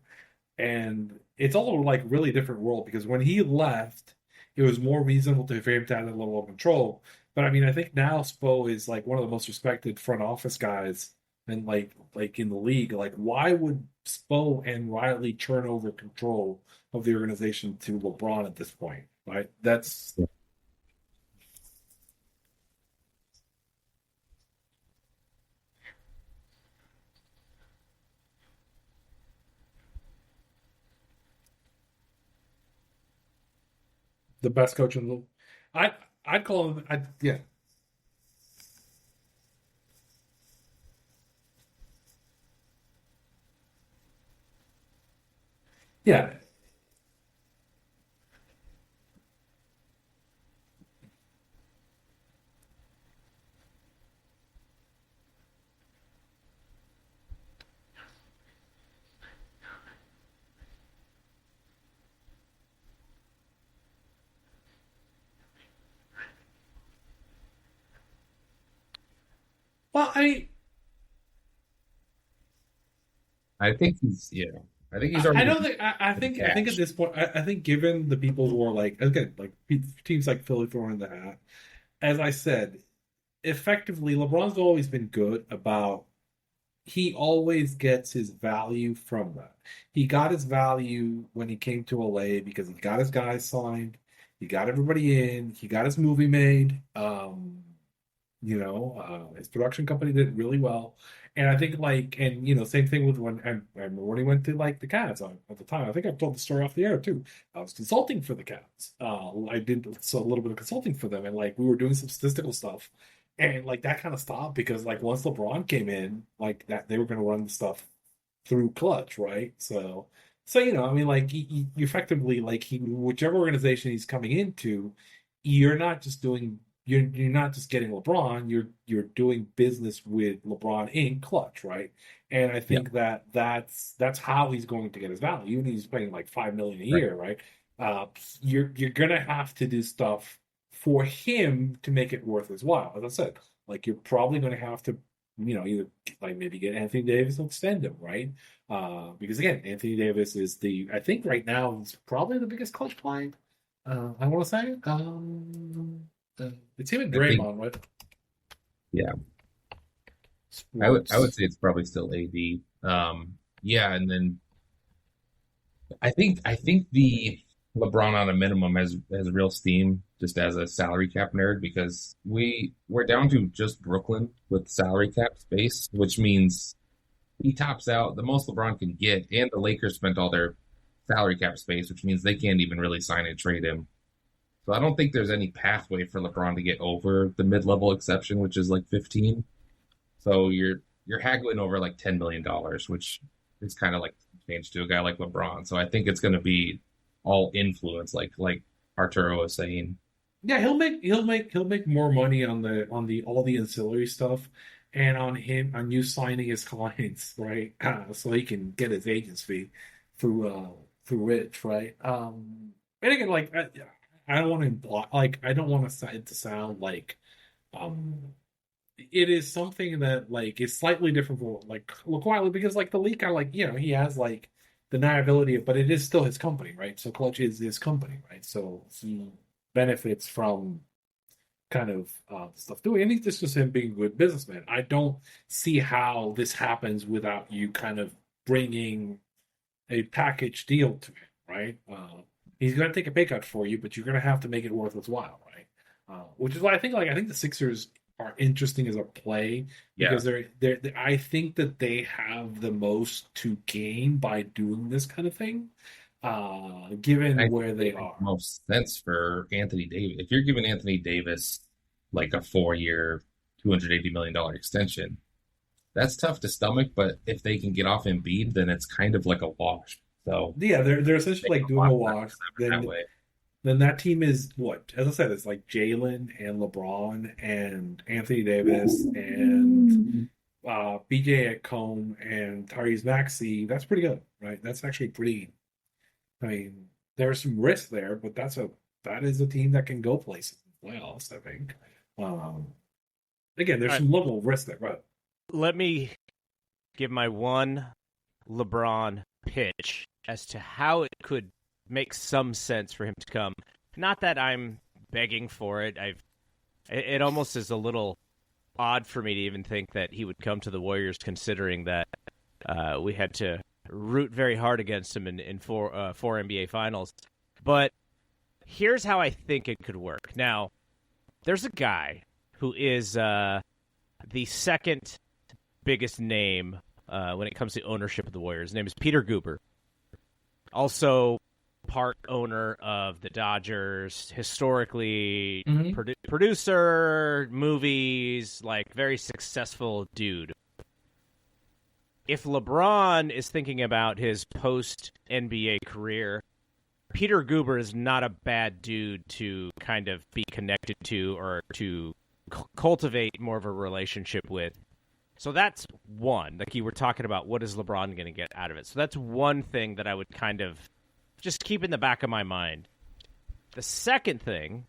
And it's also like really different world because when he left, it was more reasonable for him to have that level of control. But I mean, I think now Spo is like one of the most respected front office guys and like in the league. Like, why would Spo and Riley turn over control of the organization to LeBron at this point? Right? That's the best coach in the. I'd call him. Yeah, yeah. Well, I think he's I already don't think I think at cash. this point I think given the people who are like again like teams like Philly throwing the hat, as I said, effectively LeBron's always been good about he always gets his value from that. He got his value when he came to LA because he got his guys signed, he got everybody in, he got his movie made. His production company did really well, and I think same thing with I remember when he went to like the Cavs at the time. I think I've told the story off the air too. I was consulting for the Cavs. I did a little bit of consulting for them, and like we were doing some statistical stuff, and like that kind of stopped because like once LeBron came in, like that they were going to run the stuff through Clutch, right? So I mean, like he effectively like whichever organization he's coming into, you're not just doing you're not just getting LeBron, you're doing business with LeBron in Clutch, right? And I think that's how he's going to get his value. Even if he's paying like $5 million a year, right? You're gonna have to do stuff for him to make it worth his while. As I said, like you're probably gonna have to, either like maybe get Anthony Davis and extend him, right? Because again, Anthony Davis is I think right now he's probably the biggest Clutch client. I want to say. It's him and Draymond, right? Yeah, I would say it's probably still AD. And then I think the LeBron on a minimum has real steam just as a salary cap nerd because we're down to just Brooklyn with salary cap space, which means he tops out the most LeBron can get, and the Lakers spent all their salary cap space, which means they can't even really sign and trade him. So I don't think there's any pathway for LeBron to get over the mid-level exception, which is like 15. So you're haggling over like $10 million, which is kind of like change to a guy like LeBron. So I think it's going to be all influence, like Arturo was saying. Yeah, he'll make more money on all the ancillary stuff, and on you signing his clients, right? So he can get his agent's fee through Rich, right? And again, like. I don't want to imply, like, I don't want it to sound like it is something that like is slightly different for like quietly because like the league kind of like he has like the deniability, but it is still his company, right? So Clutch is his company, right? So he benefits from kind of stuff doing. And it's just him being a good businessman. I don't see how this happens without you kind of bringing a package deal to it, right? He's going to take a pay cut for you, but you're going to have to make it worth his while, right? Which is why I think the Sixers are interesting as a play because they're I think that they have the most to gain by doing this kind of thing, given where they are. Most sense for Anthony Davis. If you're giving Anthony Davis like a 4-year, $280 million extension, that's tough to stomach. But if they can get off Embiid, then it's kind of like a wash. So yeah, they're essentially like doing a wash. Then that team is what? As I said, it's like Jalen and LeBron and Anthony Davis and BJ Combe and Tyrese Maxey. That's pretty good, right? That's actually pretty. I mean, there's some risk there, but that is a team that can go places in the playoffs, I think. Again, there's some level of risk there, right? Let me give my one LeBron pitch as to how it could make some sense for him to come. Not that I'm begging for it. It almost is a little odd for me to even think that he would come to the Warriors, considering that we had to root very hard against him in four NBA Finals. But here's how I think it could work. Now, there's a guy who is the second biggest name when it comes to ownership of the Warriors. His name is Peter Guber. Also part owner of the Dodgers, historically producer, movies, like very successful dude. If LeBron is thinking about his post-NBA career, Peter Guber is not a bad dude to kind of be connected to or to cultivate more of a relationship with. So that's one. Like you were talking about, what is LeBron going to get out of it? So that's one thing that I would kind of just keep in the back of my mind. The second thing,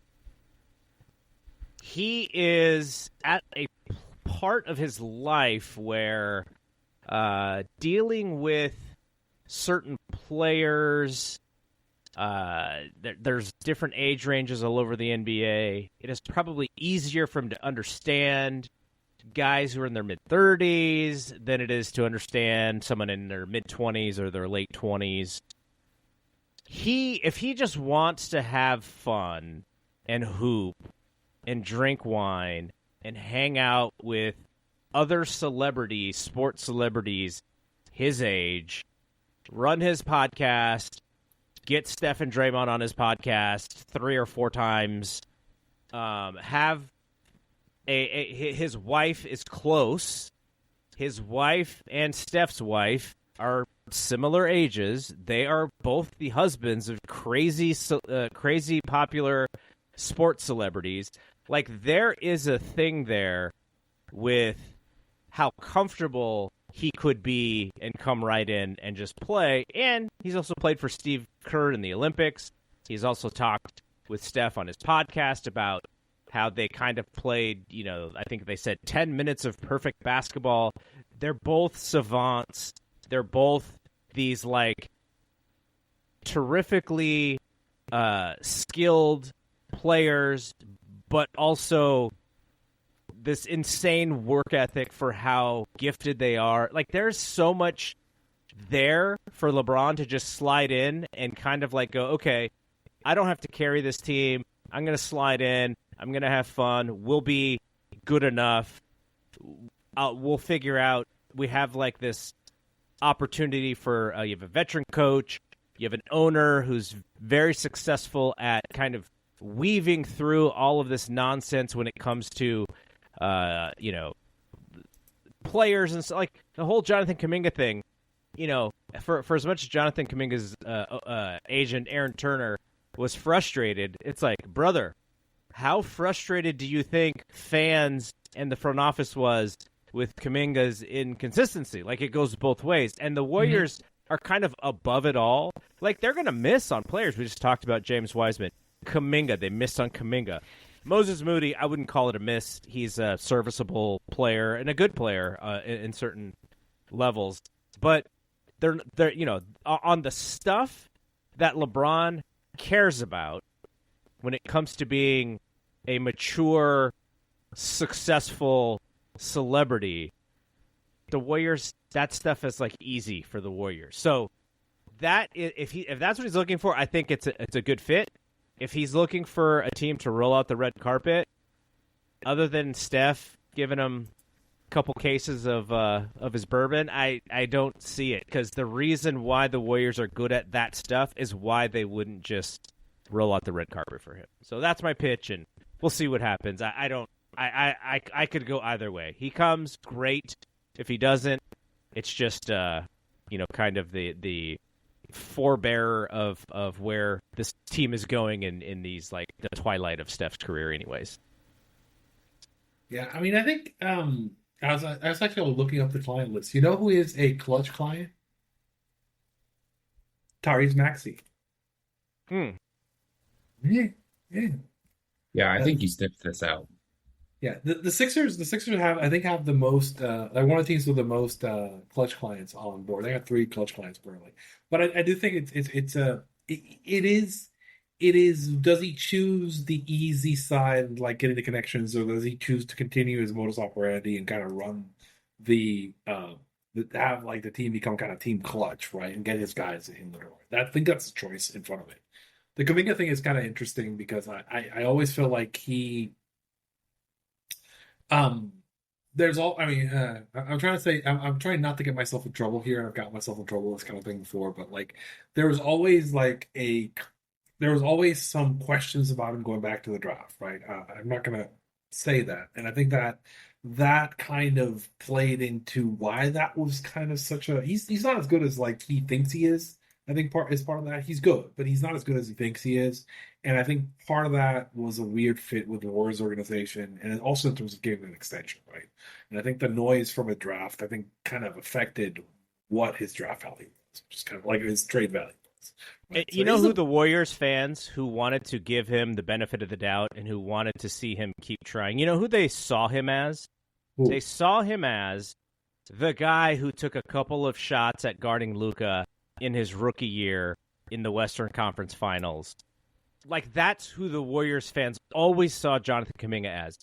he is at a part of his life where dealing with certain players, there's different age ranges all over the NBA. It is probably easier for him to understand guys who are in their mid-30s than it is to understand someone in their mid-20s or their late 20s. If he just wants to have fun and hoop and drink wine and hang out with other celebrities, sports celebrities his age, run his podcast, get Steph and Draymond on his podcast 3 or 4 times, have his wife is close. His wife and Steph's wife are similar ages. They are both the husbands of crazy popular sports celebrities. Like, there is a thing there with how comfortable he could be and come right in and just play. And he's also played for Steve Kerr in the Olympics. He's also talked with Steph on his podcast about how they kind of played, I think they said 10 minutes of perfect basketball. They're both savants. They're both these, like, terrifically skilled players, but also this insane work ethic for how gifted they are. Like, there's so much there for LeBron to just slide in and kind of like go, okay, I don't have to carry this team. I'm going to slide in. I'm going to have fun. We'll be good enough. We'll figure out. We have like this opportunity for you have a veteran coach. You have an owner who's very successful at kind of weaving through all of this nonsense when it comes to players and like the whole Jonathan Kuminga thing. For as much as Jonathan Kuminga's agent Aaron Turner was frustrated, it's like, brother, how frustrated do you think fans and the front office was with Kuminga's inconsistency? Like, it goes both ways, and the Warriors are kind of above it all. Like, they're going to miss on players. We just talked about James Wiseman. Kuminga, they missed on Kuminga. Moses Moody, I wouldn't call it a miss. He's a serviceable player and a good player in certain levels. But they're on the stuff that LeBron cares about when it comes to being a mature, successful celebrity, the Warriors, that stuff is like easy for the Warriors. So that if that's what he's looking for, I think it's a good fit. If he's looking for a team to roll out the red carpet, other than Steph giving him a couple cases of his bourbon, I don't see it, because the reason why the Warriors are good at that stuff is why they wouldn't just roll out the red carpet for him. So that's my pitch, and we'll see what happens. I could go either way. He comes, great. If he doesn't, it's just kind of the forebearer of where this team is going in these, like, the twilight of Steph's career anyways. Yeah, I mean, I think I was actually looking up the client list. You know who is a clutch client? Tyrese Maxey. Yeah. Yeah, I think he sniffed this out. Yeah, the Sixers have the most. They're one of the teams with the most clutch clients on board. They got 3 clutch clients currently, but I do think it is. Does he choose the easy side, like getting the connections, or does he choose to continue his modus operandi and kind of run have like the team become kind of team clutch, right, and get his guys in the door? I think that's the choice in front of it. The Kuminga thing is kind of interesting because I always feel like he. There's all. I mean, I'm trying to say. I'm trying not to get myself in trouble here. I've got myself in trouble this kind of thing before, but like, there was always some questions about him going back to the draft, right? I'm not gonna say that, and I think that kind of played into why that was kind of such a. He's not as good as like he thinks he is. I think part of that. He's good, but he's not as good as he thinks he is. And I think part of that was a weird fit with the Warriors organization, and also in terms of giving an extension, right? And I think the noise from a draft, I think, kind of affected what his draft value was, which is kind of like his trade value was. Right? You know who the Warriors fans who wanted to give him the benefit of the doubt and who wanted to see him keep trying, you know who they saw him as? Ooh. They saw him as the guy who took a couple of shots at guarding Luka in his rookie year in the Western Conference Finals. Like, that's who the Warriors fans always saw Jonathan Kuminga as.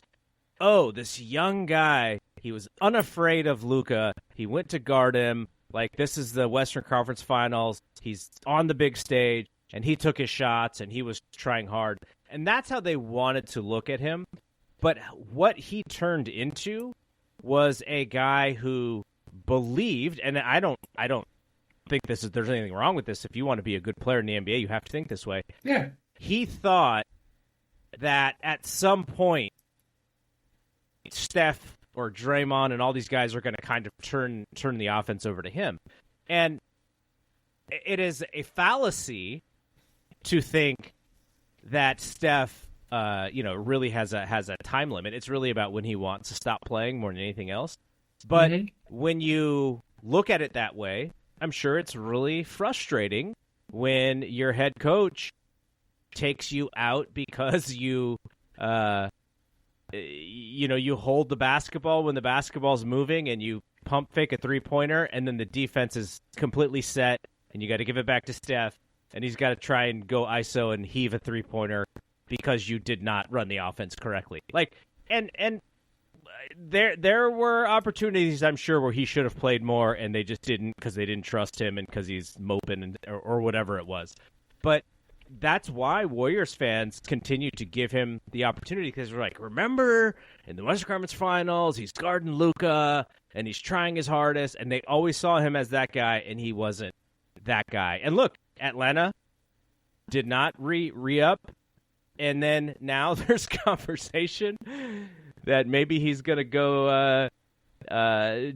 Oh, this young guy He was unafraid of Luka. He went to guard him. Like, this is the Western Conference Finals. He's on the big stage, and he took his shots, and he was trying hard. And that's how they wanted to look at him. But what he turned into was a guy who believed, and I don't think there's anything wrong with this. If you want to be a good player in the NBA, you have to think this way. Yeah. He thought that at some point, Steph or Draymond and all these guys are going to kind of turn the offense over to him. And it is a fallacy to think that Steph really has a time limit. It's really about when he wants to stop playing more than anything else. But when you look at it that way, I'm sure it's really frustrating when your head coach takes you out because you hold the basketball when the basketball's moving and you pump fake a three-pointer, and then the defense is completely set and you got to give it back to Steph, and he's got to try and go ISO and heave a three-pointer because you did not run the offense correctly. Like, and there were opportunities, I'm sure, where he should have played more, and they just didn't because they didn't trust him and because he's moping or whatever it was. But that's why Warriors fans continue to give him the opportunity, because we're like, remember, in the Western Conference Finals, he's guarding Luka, and he's trying his hardest, and they always saw him as that guy, and he wasn't that guy. And look, Atlanta did not re-up, and then now there's conversation that maybe he's going to go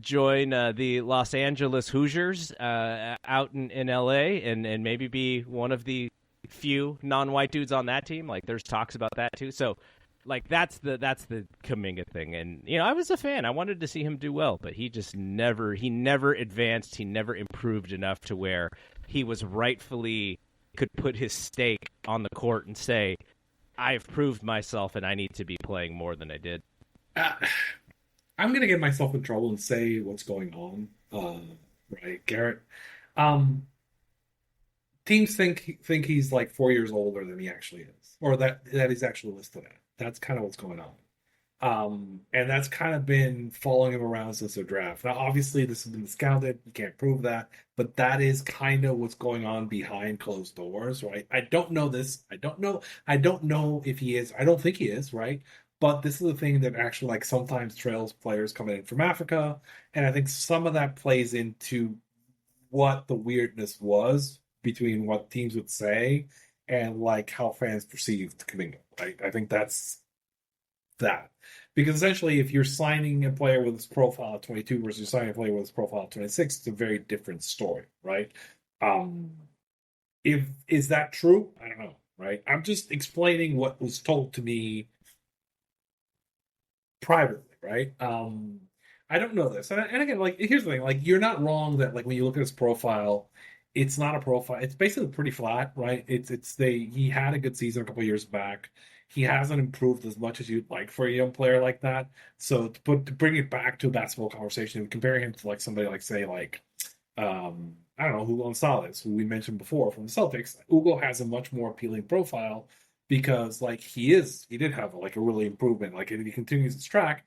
join the Los Angeles Hoosiers out in L.A. and maybe be one of the few non-white dudes on that team. Like, there's talks about that too. So, like, that's the Kuminga thing. And, I was a fan. I wanted to see him do well, but he just never advanced. He never improved enough to where he was rightfully could put his stake on the court and say, I've proved myself and I need to be playing more than I did. I'm going to get myself in trouble and say what's going on, right, Garrett? Teams think he's like 4 years older than he actually is, or that he's actually listed at. That's kind of what's going on. And that's kind of been following him around since the draft. Now, obviously, this has been discounted. You can't prove that, but that is kind of what's going on behind closed doors, right? I don't know this. I don't know if he is. I don't think he is, right? But this is the thing that actually, like, sometimes trails players coming in from Africa, and I think some of that plays into what the weirdness was between what teams would say and, like, how fans perceived Kuminga, right? I think that's that. Because essentially, if you're signing a player with his profile at 22 versus you're signing a player with his profile at 26, it's a very different story, right? Is that true? I don't know, right? I'm just explaining what was told to me privately, right? I don't know this. And again, like, here's the thing. Like, you're not wrong that, like, when you look at his profile, it's not a profile. It's basically pretty flat, right? He had a good season a couple of years back. He hasn't improved as much as you'd like for a young player like that. So to bring it back to a basketball conversation, comparing him to, like, somebody like, say, like, I don't know, Hugo Gonzalez, who we mentioned before from the Celtics. Hugo has a much more appealing profile because, like, he did have, like, a really improvement. Like, if he continues this track,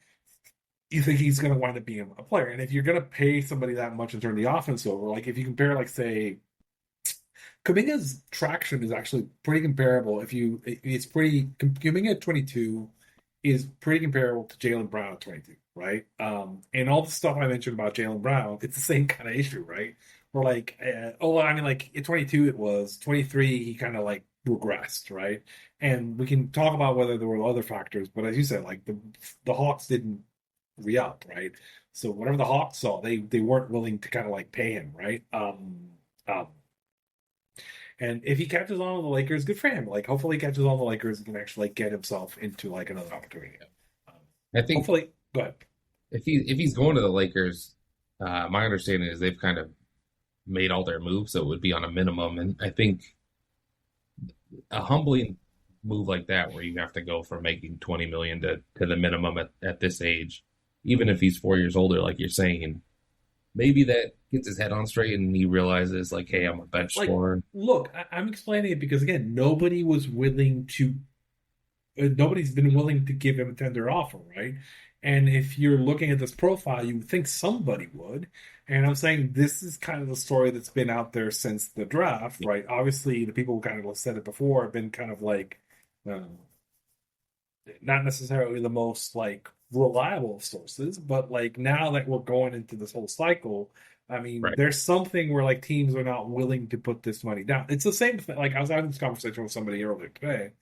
you think he's going to wind up being a player. And if you're going to pay somebody that much and turn the offense over, like, if you compare, like, say, Kuminga's traction is actually pretty comparable. Kuminga at 22 is pretty comparable to Jaylen Brown at 22, right? And all the stuff I mentioned about Jaylen Brown, it's the same kind of issue, right? Where, like, at 22 it was, 23 he kind of, like, regressed, right? And we can talk about whether there were other factors, but as you said, like, the Hawks didn't re-up, right? So whatever the Hawks saw, they weren't willing to kind of, like, pay him, right? And if he catches on with the Lakers, good for him. Like, hopefully he catches on with the Lakers and can actually, like, get himself into, like, another opportunity. I think Hopefully, go ahead. if he's going to the Lakers, my understanding is they've kind of made all their moves, so it would be on a minimum. And I think a humbling move like that, where you have to go from making $20 million to the minimum at this age, even if he's 4 years older, like you're saying, maybe that gets his head on straight and he realizes, like, hey, I'm a bench scorer. Look, I'm explaining it because, again, nobody's been willing to give him a tender offer, right? And if you're looking at this profile, you would think somebody would. And I'm saying this is kind of the story that's been out there since the draft, right? Obviously, the people who kind of said it before have been kind of like not necessarily the most like reliable sources, but like now that we're going into this whole cycle, I mean, Right. there's something where like teams are not willing to put this money down. It's the same thing. Like I was having this conversation with somebody earlier today,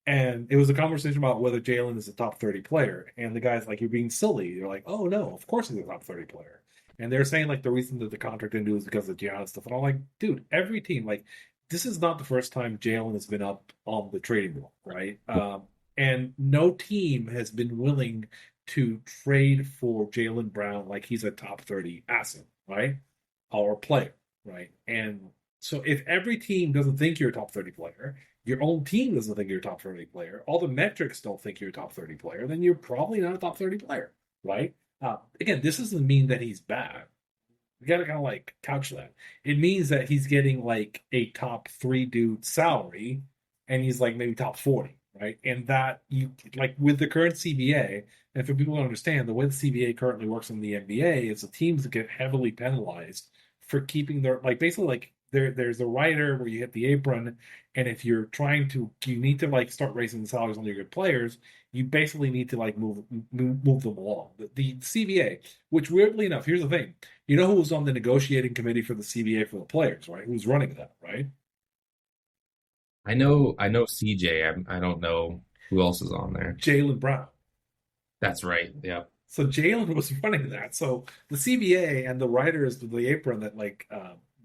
and it was a conversation about whether Jalen is a top 30 player. And the guy's like, you're being silly. You're like, oh no, of course he's a top 30 player. And they're saying like the reason that the contract didn't do is because of Giannis stuff. And I'm like, dude, every team, like, this is not the first time Jalen has been up on the trading block, right? And no team has been willing to trade for Jalen Brown like he's a top 30 asset, right? Or player, right? And so if every team doesn't think you're a top 30 player, your own team doesn't think you're a top 30 player, all the metrics don't think you're a top 30 player, then you're probably not a top 30 player, right? Again, this doesn't mean that he's bad. You got to kind of like couch that. It means that he's getting like a top 3 dude salary and he's like maybe top 40, right? And that you like with the current CBA, and for people to understand, the way the CBA currently works in the NBA is the teams get heavily penalized for keeping their like basically like there's a rider where you hit the apron, and if you're trying to you need to like start raising the salaries on your good players, you basically need to like move them along. The CBA, which weirdly enough, here's the thing: you know who was on the negotiating committee for the CBA for the players, right? Who's running that, right? I know CJ. I don't know who else is on there. Jalen Brown. That's right. Yeah. So Jalen was running that. So the CBA and the writers of the apron that like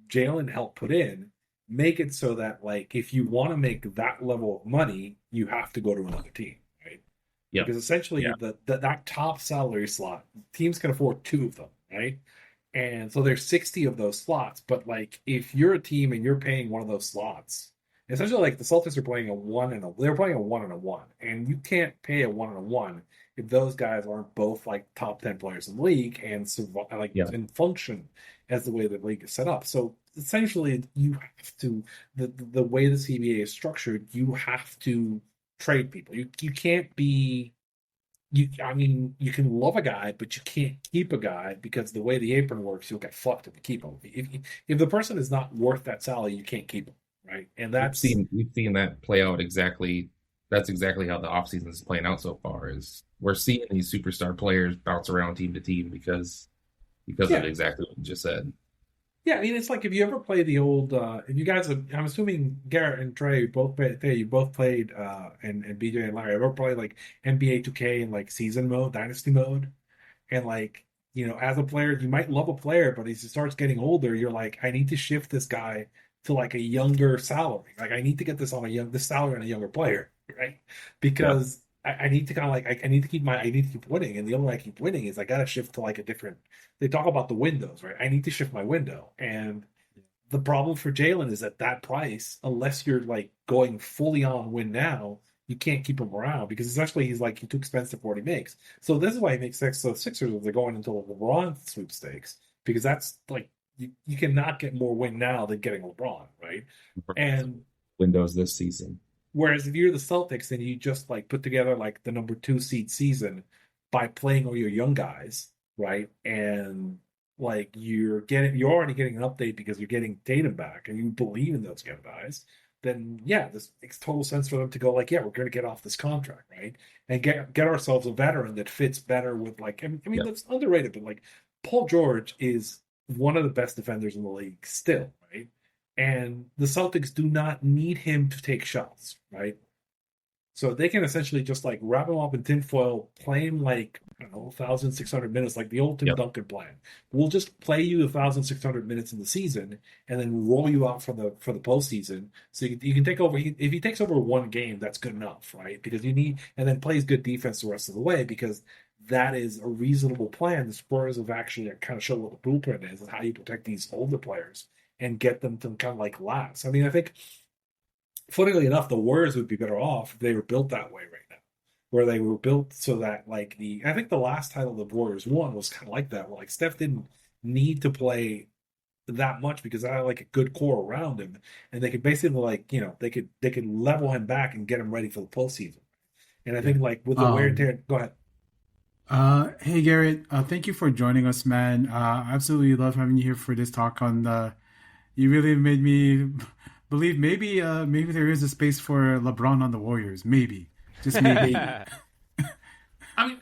Jalen helped put in make it so that like if you want to make that level of money, you have to go to another team, right? Yeah. Because essentially that top salary slot, teams can afford 2 of them, right? And so there's 60 of those slots. But like if you're a team and you're paying one of those slots, essentially like the Celtics are playing they're playing a 1 and a 1, and you can't pay a 1 and a 1 if those guys aren't both like top 10 players in the league and survive, like and function as the way the league is set up. So essentially, you have to the way the CBA is structured, you have to trade people. You can't be I mean, you can love a guy, but you can't keep a guy because the way the apron works, you'll get fucked if you keep him. If the person is not worth that salary, you can't keep him, right? And that's we've seen that play out exactly. That's exactly how the offseason is playing out so far. Is we're seeing these superstar players bounce around team to team because of exactly what you just said. Yeah, I mean, it's like if you ever play the old, if you guys, I'm assuming Garrett and Trey you both played, and BJ and Larry, ever played like NBA 2K in like season mode, dynasty mode, and like as a player, you might love a player, but as he starts getting older, you're like, I need to shift this guy to like a younger salary. Like I need to get this salary on a younger player, right? Because I need to kind of like I need to keep winning, and the only way I keep winning is I got to shift to like a different. They talk about the windows, right? I need to shift my window, and the problem for Jalen is at that price, unless you're like going fully on win now, you can't keep him around because essentially he's too expensive for what he makes. So this is why he makes sense. So Sixers if they're going into the LeBron sweepstakes because that's like you cannot get more win now than getting LeBron, right? And windows this season. Whereas if you're the Celtics and you just like put together like the number 2 seed season by playing all your young guys, right? And like you're already getting an update because you're getting Tatum back and you believe in those young guys, then this makes total sense for them to go like, we're going to get off this contract, right? And get ourselves a veteran that fits better with like, I mean, that's underrated, but like Paul George is one of the best defenders in the league still, right? And the Celtics do not need him to take shots, right? So they can essentially just like wrap him up in tinfoil, play him like, I don't know, 1,600 minutes, like the old Tim Duncan plan. We'll just play you 1,600 minutes in the season and then roll you out for the postseason. So you can take over. If he takes over one game, that's good enough, right? Because and then plays good defense the rest of the way because that is a reasonable plan. The Spurs have actually kind of shown what the blueprint is and how you protect these older players and get them to kind of like last. I mean, I think, funnily enough, the Warriors would be better off if they were built that way right now, where they were built so that like I think the last title the Warriors won was kind of like that, where like Steph didn't need to play that much because I had like a good core around him, and they could basically like they could level him back and get him ready for the postseason. And I think like with the wear and tear, go ahead. Hey Garrett, thank you for joining us, man. Absolutely love having you here for this talk on the. You really made me believe maybe there is a space for LeBron on the Warriors. Maybe, just maybe. Maybe. I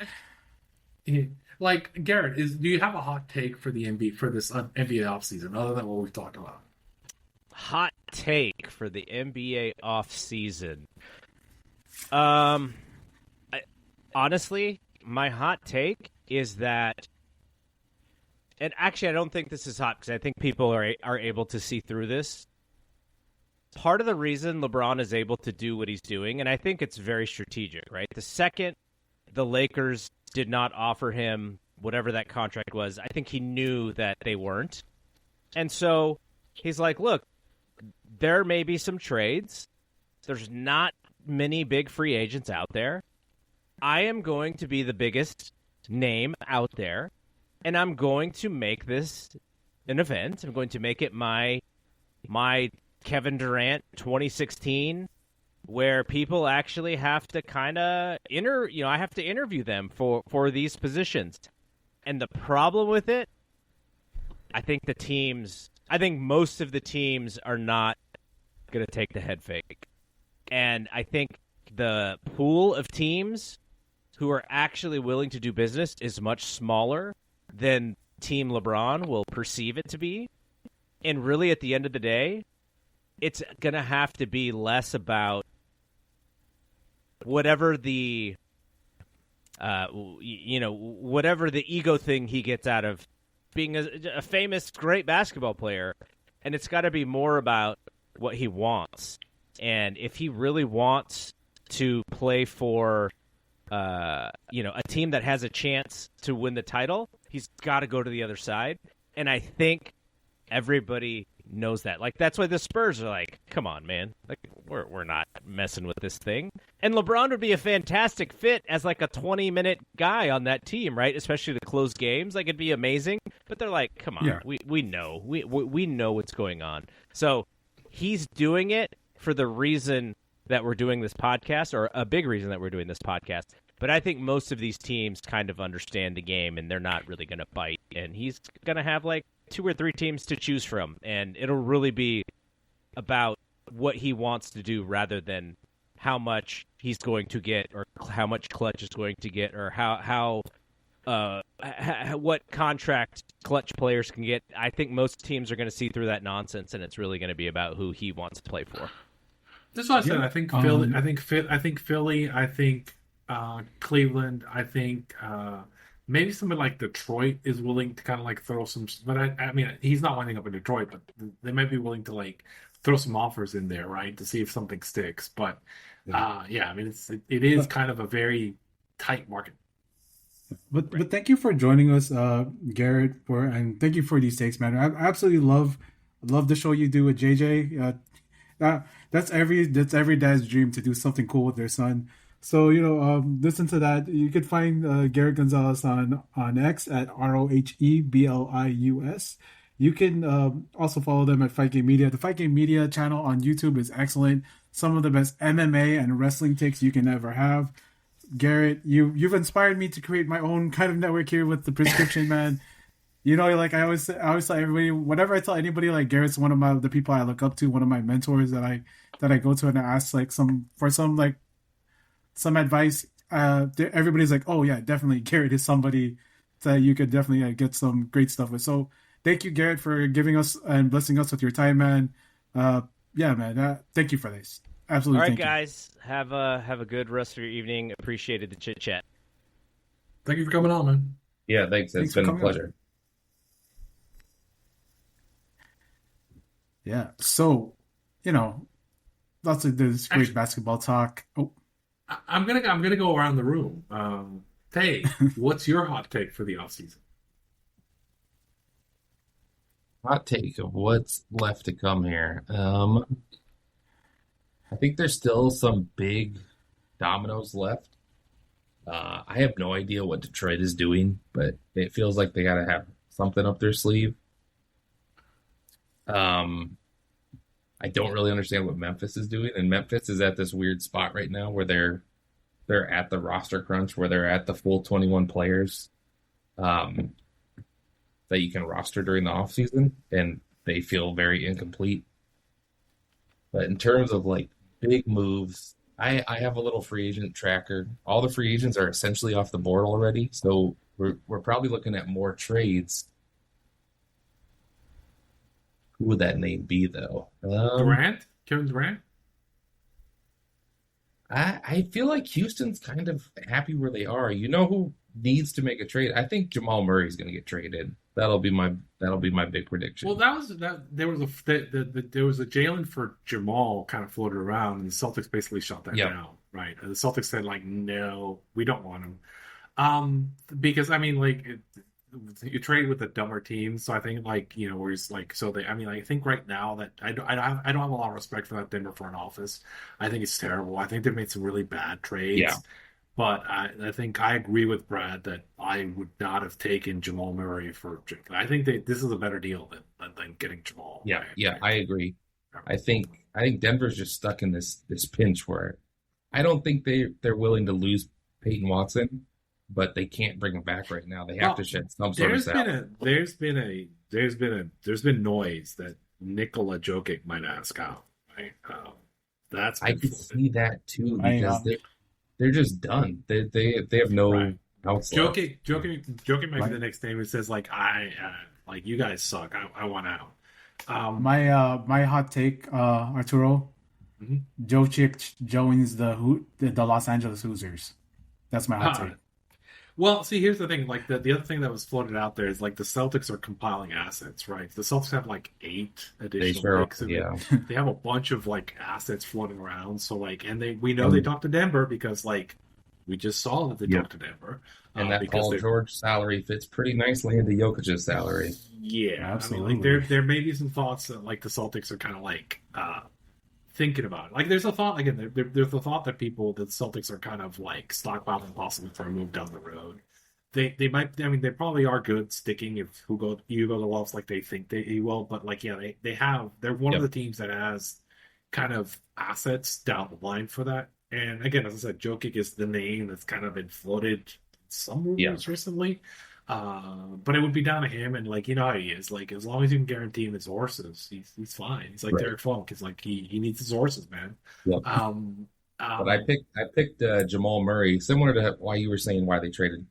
mean, like Garrett, do you have a hot take for the NBA for this NBA offseason other than what we've talked about? Hot take for the NBA offseason. Um, honestly, my hot take is that, and actually, I don't think this is hot because I think people are able to see through this. Part of the reason LeBron is able to do what he's doing, and I think it's very strategic, right? The second the Lakers did not offer him whatever that contract was, I think he knew that they weren't. And so he's like, look, there may be some trades. There's not many big free agents out there. I am going to be the biggest name out there, and I'm going to make this an event. I'm going to make it my Kevin Durant 2016, where people actually have to kind of I have to interview them for these positions. And the problem with it, I think most of the teams are not going to take the head fake. And I think the pool of teams who are actually willing to do business is much smaller than Team LeBron will perceive it to be. And really, at the end of the day, it's going to have to be less about whatever the whatever the ego thing he gets out of being a famous, great basketball player, and it's got to be more about what he wants. And if he really wants to play for a team that has a chance to win the title, he's got to go to the other side. And I think everybody knows that. Like, that's why the Spurs are like, come on, man. Like, we're not messing with this thing. And LeBron would be a fantastic fit as like a 20-minute guy on that team, right? Especially the close games. Like, it'd be amazing. But they're like, come on, Yeah. we know. We know what's going on. So he's doing it for the reason that we're doing this podcast, or a big reason that we're doing this podcast. But I think most of these teams kind of understand the game, and they're not really going to bite. And he's going to have like 2 or 3 teams to choose from, and it'll really be about what he wants to do rather than how much he's going to get, or how much Clutch is going to get, or what contract Clutch players can get. I think most teams are going to see through that nonsense, and it's really going to be about who he wants to play for. That's what I said. I think Philly. I think Philly. I think Cleveland. I think maybe somebody like Detroit is willing to kind of like throw some. But I mean, he's not winding up in Detroit, but they might be willing to like throw some offers in there, right, to see if something sticks. But I mean, it is kind of a very tight market. But thank you for joining us, Garrett, and thank you for these takes, man. I absolutely love the show you do with JJ. That's every dad's dream, to do something cool with their son. So listen to that. You could find Garrett Gonzales on X at ROHEBLIUS. You can also follow them at Fight Game Media. The Fight Game Media channel on YouTube is excellent. Some of the best MMA and wrestling takes you can ever have. Garrett, you've inspired me to create my own kind of network here with the prescription, man. Like I always tell everybody, whatever I tell anybody, like Garrett's one of the people I look up to, one of my mentors that I go to and I ask like some advice. Everybody's like, oh yeah, definitely Garrett is somebody that you could definitely get some great stuff with. So thank you, Garrett, for giving us and blessing us with your time, man. Man, thank you for this. Absolutely. All right, guys, have a good rest of your evening. Appreciated the chit chat. Thank you for coming on, man. Yeah, thanks. It's been a pleasure. On. Yeah. So, lots of this great basketball talk. Oh, I'm gonna go around the room. Hey, what's your hot take for the offseason? Hot take of what's left to come here. I think there's still some big dominoes left. I have no idea what Detroit is doing, but it feels like they got to have something up their sleeve. I don't really understand what Memphis is doing, and Memphis is at this weird spot right now where they're at the roster crunch where they're at the full 21 players that you can roster during the offseason, and they feel very incomplete. But in terms of like big moves, I have a little free agent tracker. All the free agents are essentially off the board already, so we're probably looking at more trades. Who would that name be though? Durant, Kevin Durant. I feel like Houston's kind of happy where they are. You know who needs to make a trade? I think Jamal Murray's going to get traded. That'll be my big prediction. Well, there was a Jalen for Jamal kind of floated around, and the Celtics basically shut that down, right? And the Celtics said like, no, we don't want him, because I mean, like you trade with a dumber team, so I think like where he's like, so they, I mean, I think right now that I don't have a lot of respect for that Denver front office. I think it's terrible. I think they've made some really bad trades. Yeah. But I think I agree with Brad that I would not have taken Jamal Murray for. I think this is a better deal than getting Jamal. Yeah, right? yeah, I agree. I think Denver's just stuck in this pinch where I don't think they're willing to lose Peyton Watson, but they can't bring him back right now. They have to shed some sort of salary. There's been noise that Nikola Jokic might ask out. Right? I could see that too because they're just done. They have no outs left. Jokic might be the next name who says like like you guys suck. I want out. My hot take, Arturo. Mm-hmm. Jokic joins the Los Angeles Hoosiers. That's my hot take. Well, see, here's the thing. Like the other thing that was floated out there is like the Celtics are compiling assets, right? The Celtics have like 8 additional picks. Yeah. They have a bunch of like assets floating around. So like, and we know they talked to Denver because like we just saw that they talked to Denver. And that Paul George salary fits pretty nicely into Jokic's salary. Yeah, absolutely. I mean, like there may be some thoughts that like the Celtics are kind of like thinking about it. Like there's a thought again. There's a thought that the Celtics are kind of like stockpiling possibly for a move down the road. They might. I mean, they probably are good sticking if you go to Wolves like they think they will. But like they're one of the teams that has kind of assets down the line for that. And again, as I said, Jokic is the name that's kind of been floated some rumors recently. But it would be down to him, and like how he is. Like as long as you can guarantee him his horses, he's fine. He's like Derek Funk. It's like he needs his horses, man. Yep. But I picked Jamal Murray, similar to why you were saying why they traded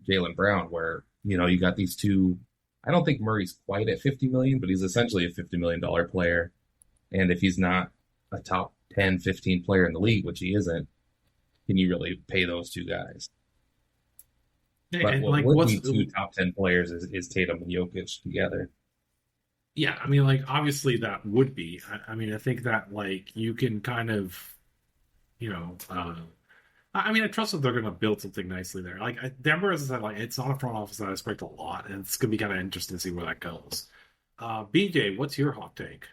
Jaylen Brown, where you got these two. I don't think Murray's quite at $50 million, but he's essentially a $50 million player. And if he's not a top 10, 15 player in the league, which he isn't, can you really pay those two guys? But what would be 2 top 10 players is Tatum and Jokic together. Yeah, I mean, like obviously that would be. I mean, I think that like you can kind of, I mean, I trust that they're going to build something nicely there. Like Denver, as I said, like it's not a front office that I expect a lot, and it's going to be kind of interesting to see where that goes. BJ, what's your hot take?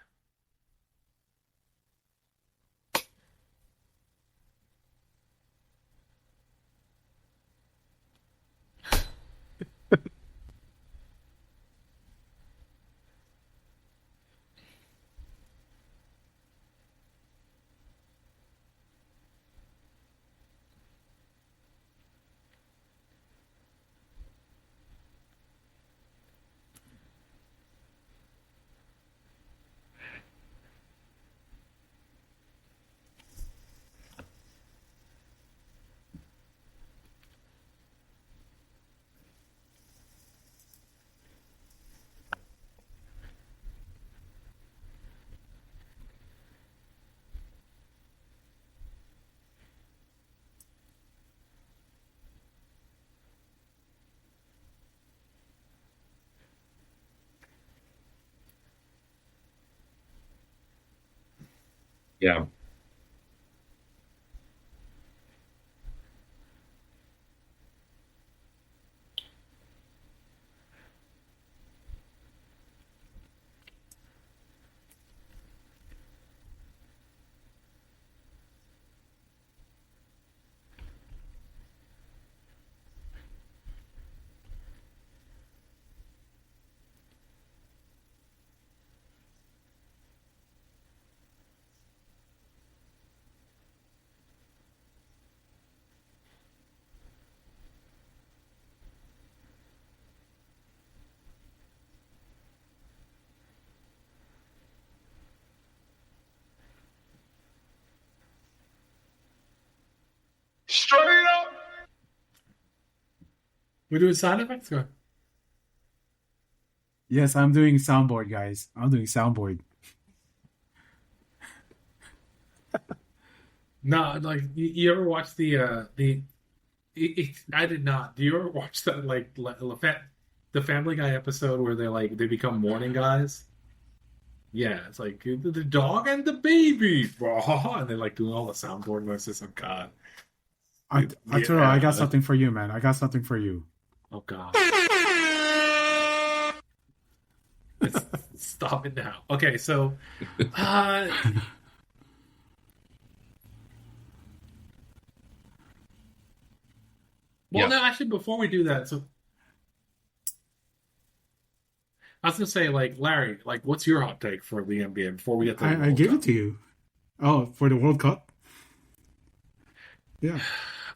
Yeah. We're doing sound effects? Go ahead. Yes, I'm doing soundboard, guys. I'm doing soundboard. No, like you ever watch I did not. Do you ever watch that the Family Guy episode where they become morning guys? Yeah, it's like the dog and the baby, and they're like doing all the soundboard noises. Oh God, Arturo, I got something for you, man. I got something for you. Oh God. Stop it now. Okay, so well, no, actually, before we do that, so I was gonna say, like, Larry, like, what's your hot take for the NBA before we get to the I World gave Cup? it to you. Oh, for the World Cup? Yeah.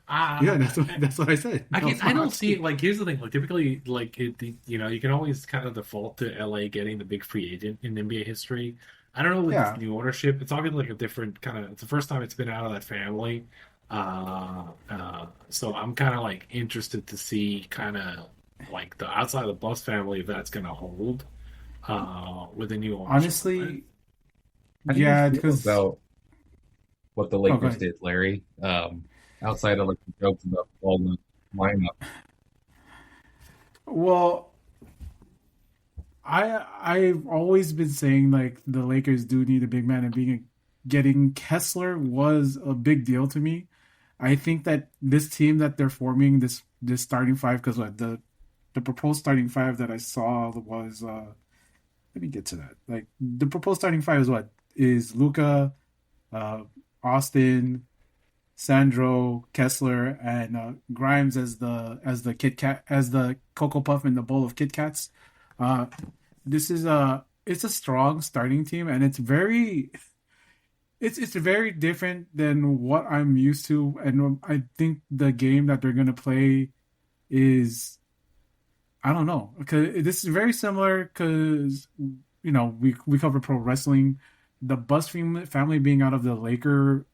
Yeah, that's what I said. I don't see it. Like, here's the thing. Like, typically, like, you can always kind of default to LA getting the big free agent in NBA history. I don't know with this new ownership. It's obviously like a different kind of. It's the first time it's been out of that family. So I'm kind of like interested to see kind of like the outside of the Bus family if that's going to hold with the new ownership. Honestly, yeah, because about what the Lakers did, Larry. Outside of like the jokes about all the lineup. Well, I've always been saying like the Lakers do need a big man, and getting Kessler was a big deal to me. I think that this team that they're forming, this starting five, because the proposed starting five that I saw was let me get to that. Like the proposed starting five is Luka, Austin, Sandro, Kessler, and Grimes as the Kit Kat, as the Cocoa Puff in the bowl of Kit Kats. This is it's a strong starting team, and it's very different than what I'm used to, and I think the game that they're gonna play is, I don't know, because this is very similar because we cover pro wrestling. The Bus family being out of the Laker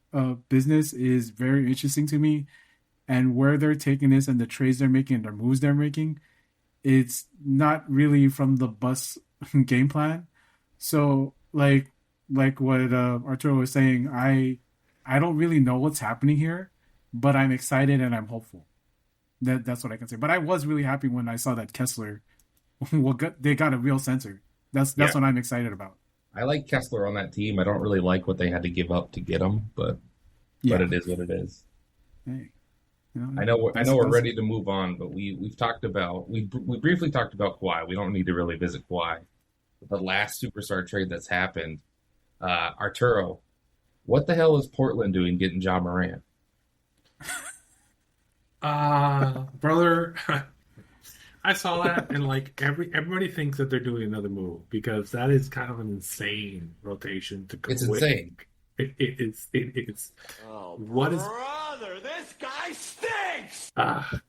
business is very interesting to me, and where they're taking this and the trades they're making and the moves they're making, it's not really from the Bus game plan. So like what Arturo was saying, I don't really know what's happening here, but I'm excited and I'm hopeful. That's what I can say. But I was really happy when I saw that Kessler, they got a real center. That's what I'm excited about. I like Kessler on that team. I don't really like what they had to give up to get him, but it is what it is. Hey, I know we're ready to move on, but we've talked about we briefly talked about Kawhi. We don't need to really visit Kawhi. The last superstar trade that's happened, Arturo, what the hell is Portland doing getting Ja Morant? Brother, I saw that, and like everybody thinks that they're doing another move because that is kind of an insane rotation to go. It's insane. It's oh, what is brother? This guy stinks. God.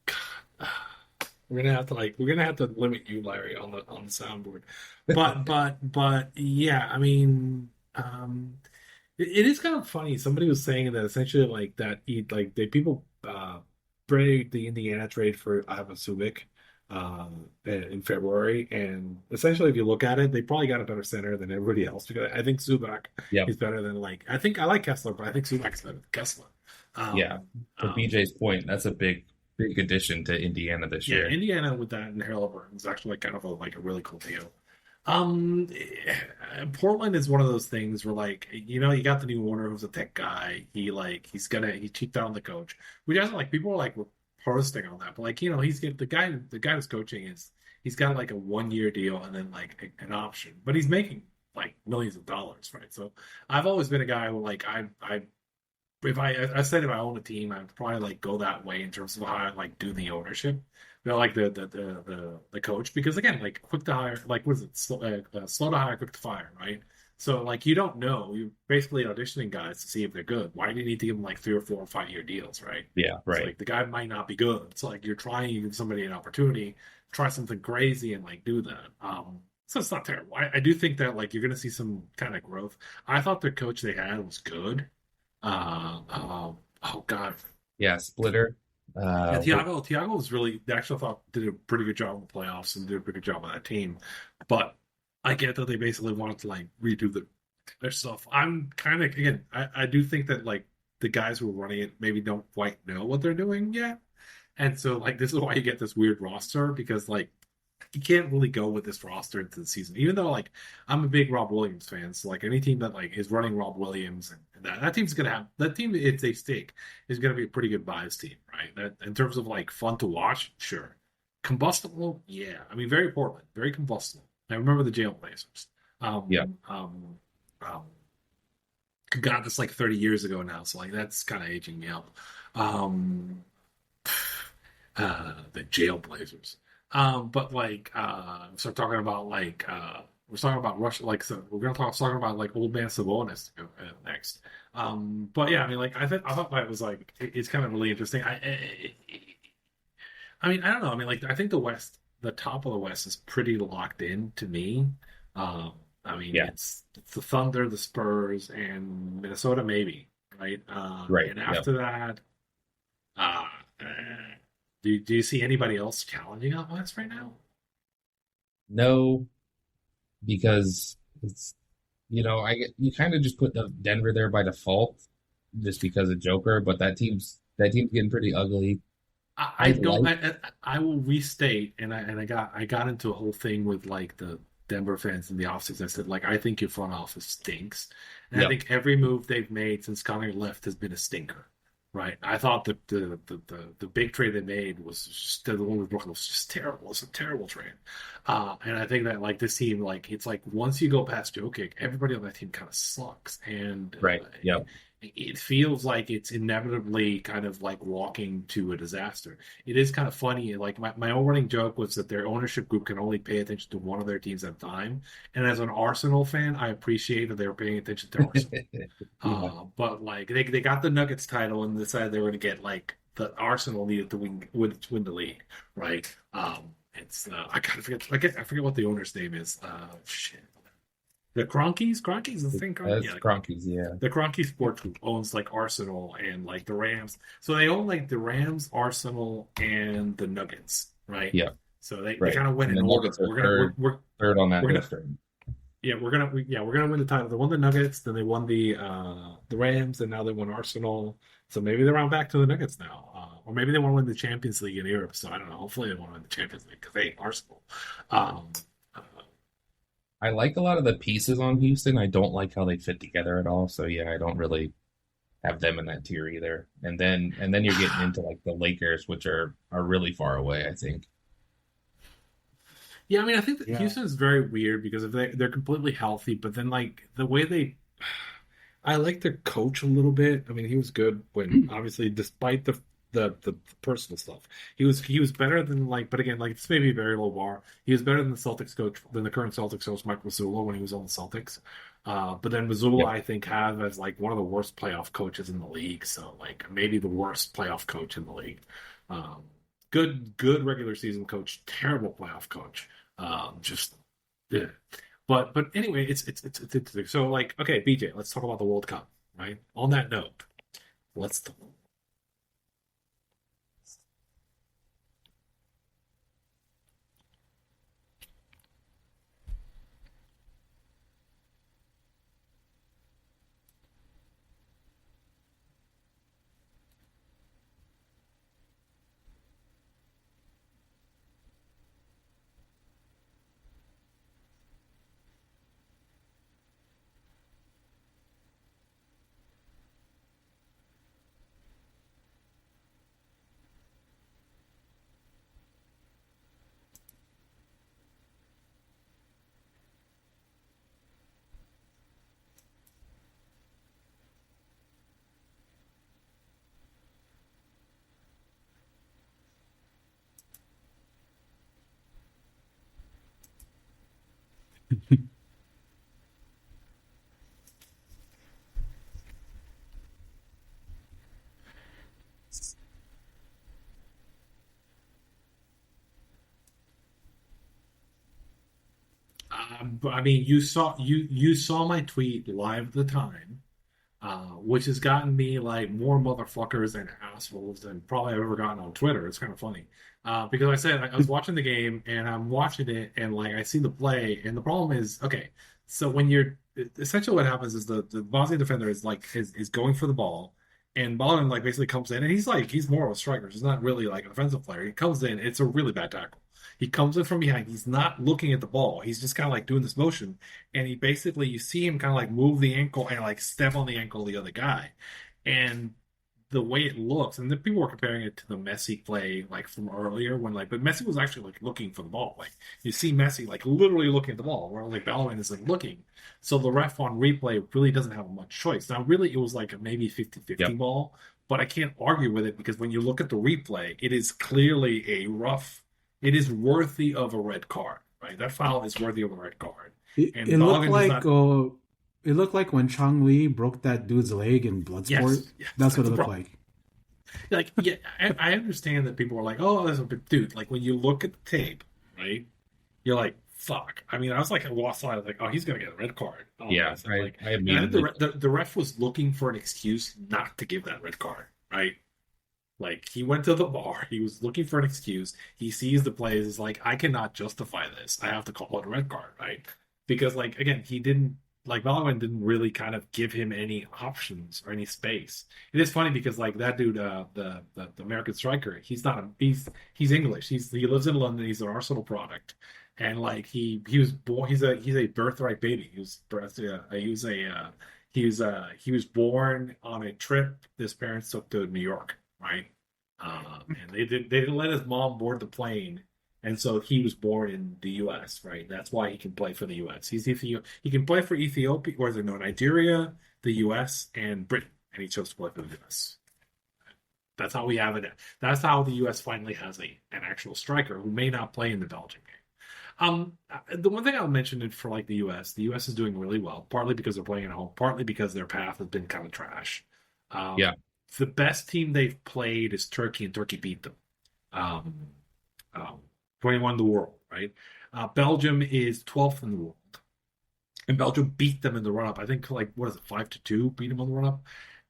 We're gonna have to limit you, Larry, on the soundboard. But yeah, I mean, it is kind of funny. Somebody was saying that essentially like that people praised the Indiana trade for Ivan Subic in February, and essentially if you look at it, they probably got a better center than everybody else because I think Zubac is better than I like Kessler, but I think Zubac's better than Kessler. For BJ's point, that's a big addition to Indiana this year. Indiana with that and Halliburton is actually kind of a really cool deal. Portland is one of those things where you got the new owner who's a tech guy. He cheaped out on the coach. We just people are posting on that, but the guy who's coaching he's got a 1-year deal and then an option, but he's making millions of dollars, right? So I've always been a guy who if I said if I own a team, I'd probably go that way in terms of how I do the ownership. The coach, because again, quick to hire, what is it? Slow to hire, quick to fire, right? So you don't know. You're basically auditioning guys to see if they're good. Why do you need to give them 3 or 4 or 5 year deals, right? Yeah, right. It's the guy might not be good. It's you're trying to give somebody an opportunity, try something crazy and do that. So it's not terrible. I do think that you're going to see some kind of growth. I thought the coach they had was good. Oh God. Yeah, Splitter. Yeah, But Thiago was really, actually, I thought did a pretty good job in the playoffs and did a pretty good job on that team. But I get that they basically wanted to like redo their stuff. I'm kind of, again, I do think that like the guys who are running it maybe don't quite know what they're doing yet. And so like this is why you get this weird roster, because like you can't really go with this roster into the season. Even though like I'm a big Rob Williams fan, so like any team that like is running Rob Williams and that team's gonna have that team, if they stick, is gonna be a pretty good buys team, right? That in terms of like fun to watch, sure. Combustible, yeah. I mean, very Portland, very combustible. I remember the Jailblazers. yeah, Um, God, that's like 30 years ago now, so like that's kind of aging me up. Um, the Jailblazers. But like, start talking about like, we're talking about Russia. Like, so we're gonna talking about like old man Sabonis next. But yeah, I mean, like, I thought that was like, it's kind of really interesting. I mean, I don't know. I mean, like, I think the top of the West is pretty locked in to me. Um, I mean, yeah, it's the Thunder, the Spurs, and Minnesota, maybe, right? right. And Yeah. after that, uh, do you see anybody else challenging out West right now? No, because it's you kind of just put the Denver there by default just because of Joker, but that team's getting pretty ugly. I I don't. like I will restate, and I got into a whole thing with like the Denver fans in the offseason. I said like I think your front office stinks, and I Yep. think every move they've made since Connor left has been a stinker. Right. I thought the big trade they made was just the one with Brooklyn was just terrible. It's a terrible trade. And I think that like this team, like it's like once you go past Jokic, everybody on that team kind of sucks. And Right. Yep. it feels like it's inevitably kind of like walking to a disaster. It is kind of funny. Like my own running joke was that their ownership group can only pay attention to one of their teams at a time. And as an Arsenal fan, I appreciate that they were paying attention to Arsenal. Yeah. But like they got the Nuggets title and decided they were going to get like the Arsenal needed to win the league, right? It's I kind of forget I forget what the owner's name is. Shit, the Cronkies. Cronkies is the thing. That's Yeah, Kroenke's, yeah. the Kroenke Sports Group owns like Arsenal and like the Rams. So they own like the Rams, Arsenal, and the Nuggets, right? Yeah. So they Right. kind of win And in the order. Nuggets are We're third on that we're gonna list. Right? yeah, we're gonna win the title. They won the Nuggets, then they won the Rams, and now they won Arsenal. So maybe they're on back to the Nuggets now, or maybe they want to win the Champions League in Europe. So I don't know. Hopefully they want to win the Champions League because they hate Arsenal. Um, uh, I like a lot of the pieces on Houston. I don't like how they fit together at all. So yeah, I don't really have them in that tier either. And then you're getting into like the Lakers, which are really far away, I think. yeah, I mean, I think that Yeah. Houston is very weird because if they're completely healthy, but then like the way I like their coach a little bit. I mean, he was good when obviously, despite the personal stuff, he was better than like. But again, like this may be a very low bar. He was better than the Celtics coach than the current Celtics coach Mike Mazzulla when he was on the Celtics. But then Mazzulla, Yep. I think, have as like one of the worst playoff coaches in the league. So like maybe the worst playoff coach in the league. Um, good regular season coach, terrible playoff coach. Just yeah. But anyway, it's interesting. So like, okay, BJ, let's talk about the World Cup, right? On that note, let's. I mean, you saw my tweet live at the time. which has gotten me like more motherfuckers and assholes than probably I've ever gotten on Twitter. It's kind of funny. Because I said I was watching the game and I'm watching it and like I see the play and the problem is okay. So when you're essentially what happens is the Bosnian defender is like is going for the ball and Ballin like basically comes in and he's more of a striker. He's not really like an offensive player. He comes in, it's a really bad tackle. He comes in from behind. He's not looking at the ball. He's just kind of like doing this motion, and he basically you see him kind of like move the ankle and like step on the ankle of the other guy, and the way it looks, and then people were comparing it to the Messi play like from earlier when like, but Messi was actually like looking for the ball. Like you see Messi like literally looking at the ball, where like Bellerin is like looking. So the ref on replay really doesn't have much choice. Now really it was like a maybe 50-50 ball, but I can't argue with it because when you look at the replay, it is clearly a rough. It is worthy of a red card, right? That foul is worthy of a red card. And It looked like it looked like when Chong Li broke that dude's leg in Bloodsport. Yes, that's what it looked like. Like, yeah, I understand that people are like, "Oh, that's a big dude." Like when you look at the tape, right? You're like, "Fuck." I mean, I was like, I was like, "Oh, he's gonna get a red card." Oh, Yeah, like, I and I think immediately. the ref was looking for an excuse not to give that red card, right? Like he went to the bar, he was looking for an excuse. He sees the plays, is like, I cannot justify this. I have to call it a red card, right? Because like again, he didn't like Valorant didn't really kind of give him any options or any space. It is funny because like that dude, the American striker, he's English. He lives in London. He's an Arsenal product, and like he was born. He's a birthright baby. He was born on a trip his parents took to New York, right? And they didn't let his mom board the plane, and so he was born in the U.S. Right? That's why he can play for the U.S. He can play for Ethiopia or Nigeria, the U.S. and Britain, and he chose to play for the U.S. That's how we have it. That's how the U.S. finally has an actual striker who may not play in the Belgian game. The one thing I'll mention it for like the U.S. is doing really well, partly because they're playing at home, partly because their path has been kind of trash. Yeah. The best team they've played is Turkey, and Turkey beat them. 21 in the world, right? Belgium is 12th in the world, and Belgium beat them in the run-up. I think like what is it, 5-2, beat them on the run-up.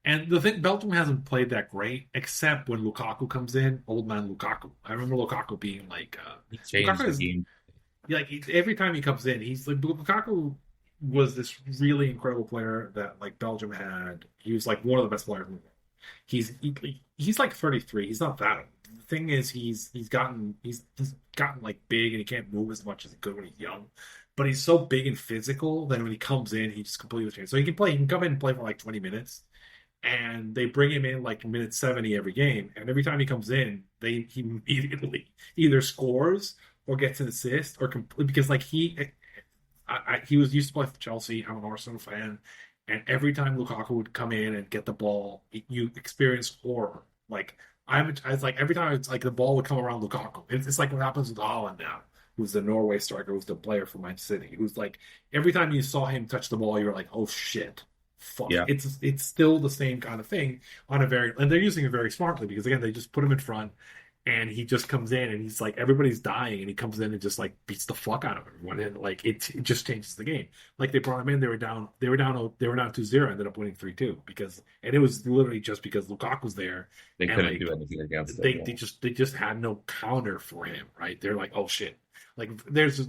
And the thing, Belgium hasn't played that great, except when Lukaku comes in, old man Lukaku. I remember Lukaku being like, He changed Lukaku the game. like every time he comes in, he's like Lukaku was this really incredible player that like Belgium had. He was like one of the best players in the world. He's like 33. He's not that old. The thing is, he's gotten like big and he can't move as much as he could when he's young. But he's so big and physical that when he comes in, he just completely changes. So he can play. He can come in and play for like 20 minutes, and they bring him in like minute 70 every game. And every time he comes in, he immediately either scores or gets an assist or because like he was used to play for Chelsea. I'm an Arsenal fan. And every time Lukaku would come in and get the ball, you experience horror. Like it's like every time it's like the ball would come around Lukaku. It's like what happens with Haaland now, who's the Norway striker, who's the player for Manchester City, who's like every time you saw him touch the ball, you were like, oh shit, fuck. Yeah. It's still the same kind of thing and they're using it very smartly because again they just put him in front. And he just comes in and he's like, everybody's dying. And he comes in and just like beats the fuck out of everyone. And like, it just changes the game. Like they brought him in, they were down 2-0, ended up winning 3-2 and it was literally just because Lukaku was there. They couldn't like, do anything against it. They just had no counter for him, right? They're like, oh shit. Like there's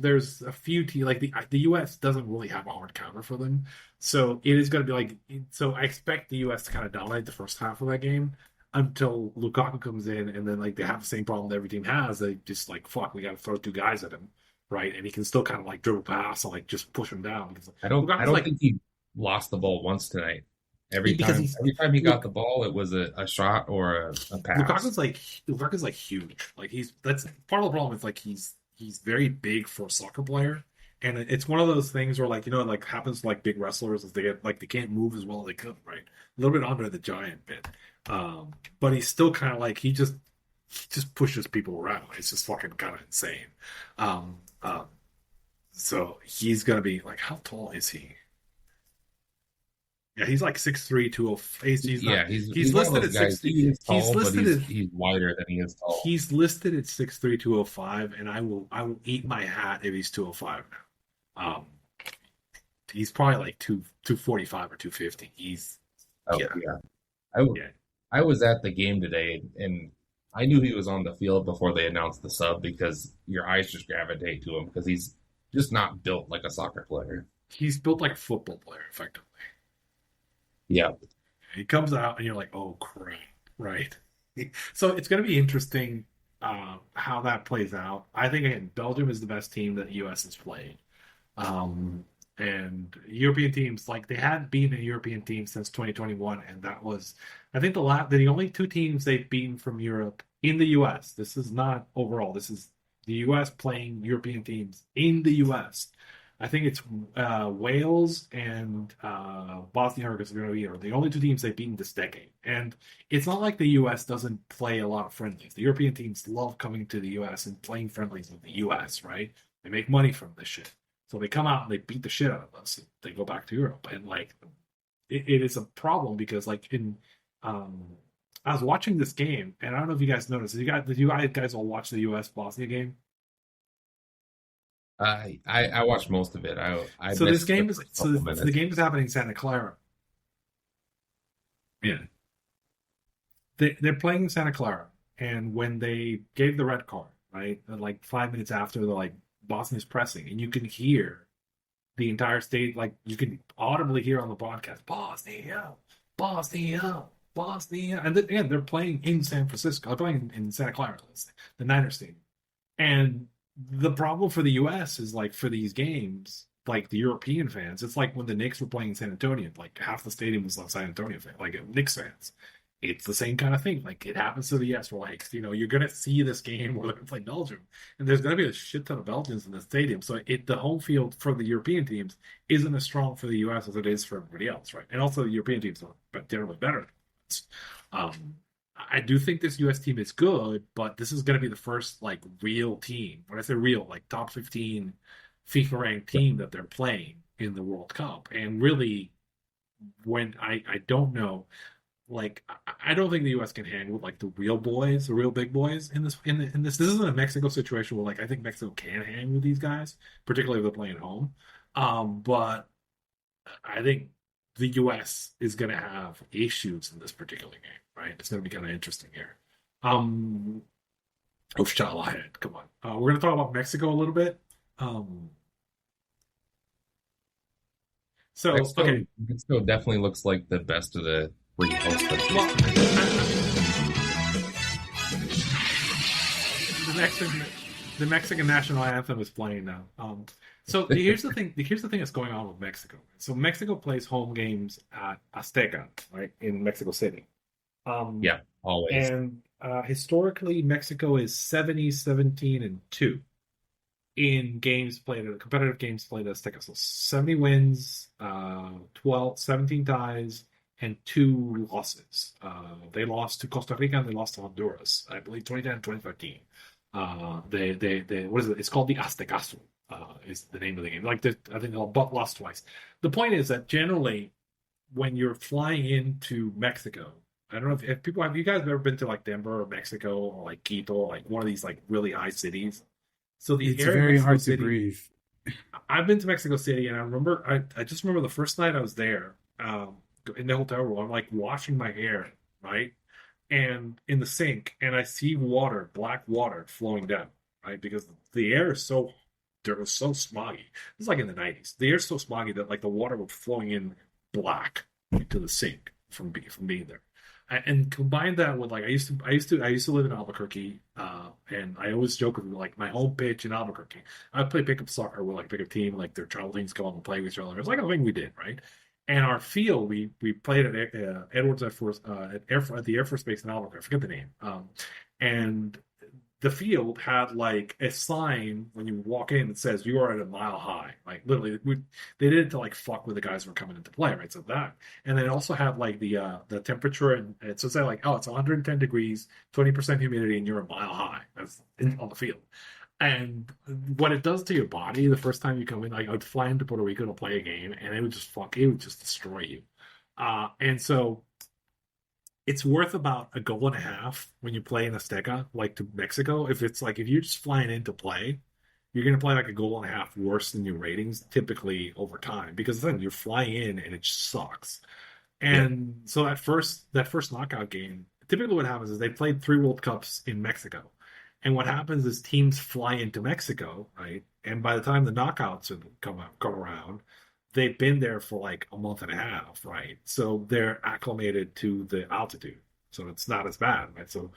a few like the US doesn't really have a hard counter for them. So it is going to be like, so I expect the US to kind of dominate the first half of that game. Until Lukaku comes in, and then like they have the same problem that every team has. They just like fuck, we got to throw two guys at him, right? And he can still kind of like dribble past and like just push him down. Because I don't think he lost the ball once tonight. Every time he got the ball, it was a shot or a pass. Lukaku's like huge. Like that's part of the problem. Is like he's very big for a soccer player, and it's one of those things where like it like happens to like big wrestlers as they get like they can't move as well as they could, right? A little bit under the giant bit. But he's still kind of like he just pushes people around. It's just fucking kind of insane. So he's gonna be like, how tall is he? Yeah, he's like 6'3", 205. He's listed at 6'3". He's wider than he is tall. He's listed at 6'3", 205, and I will eat my hat if he's 205 now. He's probably like 245 or 250. Oh Yeah. yeah. I was at the game today, and I knew he was on the field before they announced the sub because your eyes just gravitate to him because he's just not built like a soccer player. He's built like a football player, effectively. Yeah. He comes out and you're like, oh crap, right? So it's going to be interesting how that plays out. I think again, Belgium is the best team that the U.S. has played, and European teams like they hadn't beaten a European team since 2021, and that was, I think, the only two teams they've beaten from Europe in the U.S. This is not overall. This is the U.S. playing European teams in the U.S. I think it's Wales and Bosnia-Herzegovina are the only two teams they've beaten this decade. And it's not like the U.S. doesn't play a lot of friendlies. The European teams love coming to the U.S. and playing friendlies with the U.S., right? They make money from this shit. So they come out and they beat the shit out of us. They go back to Europe. And, like, it is a problem because, like, I was watching this game, and I don't know if you guys noticed. Did you guys all watch the U.S.-Bosnia game? I watched most of it. So this game is the game is happening in Santa Clara. Yeah, they're playing in Santa Clara, and when they gave the red card, right, like 5 minutes after, they're like Bosnia's pressing, and you can hear the entire state, like you can audibly hear on the broadcast, Bosnia, Bosnia, Bosnia, and then, again, they're playing in San Francisco. They're playing in Santa Clara, the Niners Stadium, and the problem for the U.S. is, like, for these games, like the European fans, it's like when the Knicks were playing in San Antonio, like half the stadium was San Antonio fans, like Knicks fans. It's the same kind of thing. Like, it happens to the U.S. We're like, you're going to see this game where they're going to play Belgium, and there's going to be a shit ton of Belgians in the stadium. So the home field for the European teams isn't as strong for the U.S. as it is for everybody else, right? And also the European teams are generally better. I do think this U.S. team is good, but this is going to be the first, like, real team. When I say real, like, top 15 FIFA ranked team that they're playing in the World Cup. And really, when I don't know, like, I don't think the U.S. can hang with, like, the real boys, the real big boys in this. This isn't a Mexico situation where, like, I think Mexico can hang with these guys, particularly if they're playing at home. But I think the U.S. is going to have issues in this particular game, right? It's going to be kind of interesting here. Shalahead, come on. We're going to talk about Mexico a little bit. Mexico definitely looks like the best of the three host countries. The Mexican national anthem is playing now. So here's the thing. Here's the thing that's going on with Mexico. So Mexico plays home games at Azteca, right, in Mexico City. Yeah, always. And historically, Mexico is 70-17-2 in games played, competitive games played at Azteca. So 70 wins, 17 ties, and 2 losses. They lost to Costa Rica and they lost to Honduras, I believe, 2010 and 2013. They what is it? It's called the Aztecaso. Is the name of the game. Like, I think they'll lost twice. The point is that generally, when you're flying into Mexico, I don't know if people have you guys ever been to, like, Denver or Mexico or, like, Quito, or, like, one of these, like, really high cities. So it's very hard to breathe. I've been to Mexico City, and I remember I just remember the first night I was there, in the hotel room. I'm, like, washing my hair, right, and in the sink, and I see water, black water flowing down, right, because the air is so smoggy. It's like in the 90s. The air's so smoggy that, like, the water was flowing in black into the sink from being there. And combine that with, like, I used to live in Albuquerque, and I always joke with, like, my home pitch in Albuquerque. I play pickup soccer with, like, pickup team, like, their travel teams go out and play with each other. It's like a thing we did, right? And our field, we played at Edwards Air Force at the Air Force Base in Albuquerque. I forget the name. And the field had, like, a sign when you walk in that says you are at a mile high. Like, literally, they did it to, like, fuck with the guys who were coming into play, right? So that, and then it also had, like, the temperature, and it says, like, oh, it's 110 degrees, 20% humidity, and you're a mile high. That's on the field. And what it does to your body the first time you come in, like, I would fly into Puerto Rico to play a game, and it would just destroy you. And so it's worth about a goal and a half when you play in Azteca, like, to Mexico. If you're just flying in to play, you're going to play like a goal and a half worse than your ratings typically over time, because then you're flying in and it just sucks. And so that first knockout game, typically what happens is they played 3 World Cups in Mexico. And what happens is teams fly into Mexico, right? And by the time the knockouts come around, they've been there for like a month and a half, right? So they're acclimated to the altitude. So it's not as bad, right? So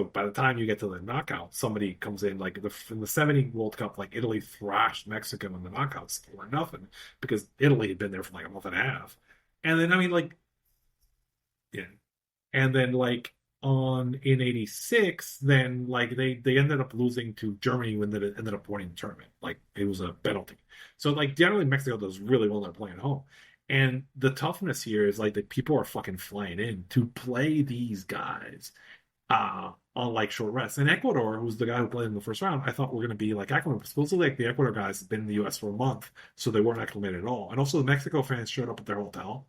by the time you get to the knockout, somebody comes in like in the 70 World Cup, like Italy thrashed Mexico in the knockouts for nothing because Italy had been there for like a month and a half. And then yeah. And then like in '86, then like they ended up losing to Germany when they ended up winning the tournament. Like it was a penalty. So like generally Mexico does really well when they're playing at home. And the toughness here is like that people are fucking flying in to play these guys on like short rest. And Ecuador, who's the guy who played in the first round, I thought were going to be like Ecuador. Supposedly, like the Ecuador guys have been in the U.S. for a month, so they weren't acclimated at all. And also, the Mexico fans showed up at their hotel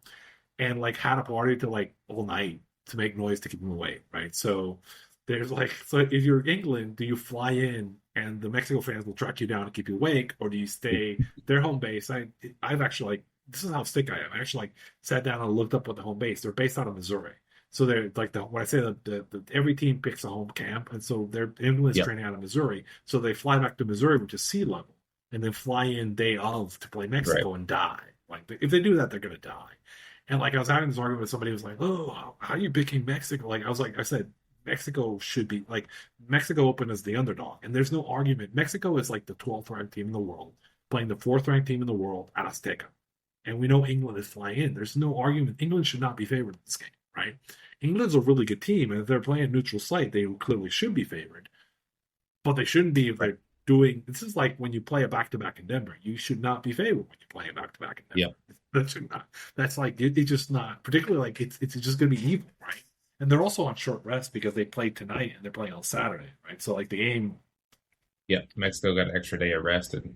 and like had a party to like all night to make noise to keep them awake, right? So there's like, so if you're England, do you fly in and the Mexico fans will track you down and keep you awake, or do you stay their home base? I've actually like, this is how sick I am. I actually like sat down and looked up what the home base. They're based out of Missouri. So they're like when I say that every team picks a home camp, and so they're England's training out of Missouri. So they fly back to Missouri, which is sea level, and then fly in day of to play Mexico and die. Like if they do that, they're gonna die. And like I was having this argument with somebody who was like, "Oh, how are you picking Mexico?" Like I said, Mexico should be like Mexico opened as the underdog, and there's no argument. Mexico is like the 12th ranked team in the world playing the 4th ranked team in the world at Azteca, and we know England is flying in. There's no argument. England should not be favored in this game, right? England's a really good team, and if they're playing a neutral site, they clearly should be favored. But they shouldn't be if they're doing. This is like when you play a back-to-back in Denver. You should not be favored when you play a back-to-back in Denver. That should not. That's like it's just not. Particularly like it's just going to be evil, right? And they're also on short rest because they played tonight and they're playing on Saturday, right? So like the game. Yeah, Mexico got an extra day of rest, and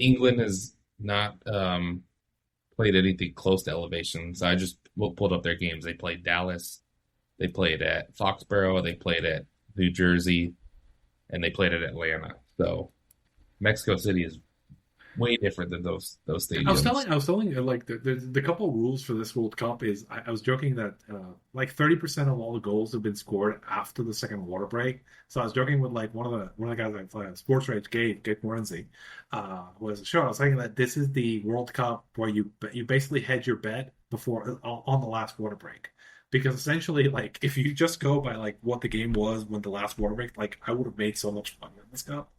England has not played anything close to elevation. So I just pulled up their games. They played Dallas. They played at Foxborough, they played at New Jersey, and they played at Atlanta. So Mexico City is way different than those stadiums. I was telling you, like the couple of rules for this World Cup is I was joking that like 30% of all the goals have been scored after the second water break. So I was joking with like one of the guys I play Sports Rage, Gabe Morenzi, was a show. I was saying that this is the World Cup where you basically hedge your bet before on the last water break. Because essentially, like, if you just go by like what the game was when the last water break, like I would have made so much money on this cup,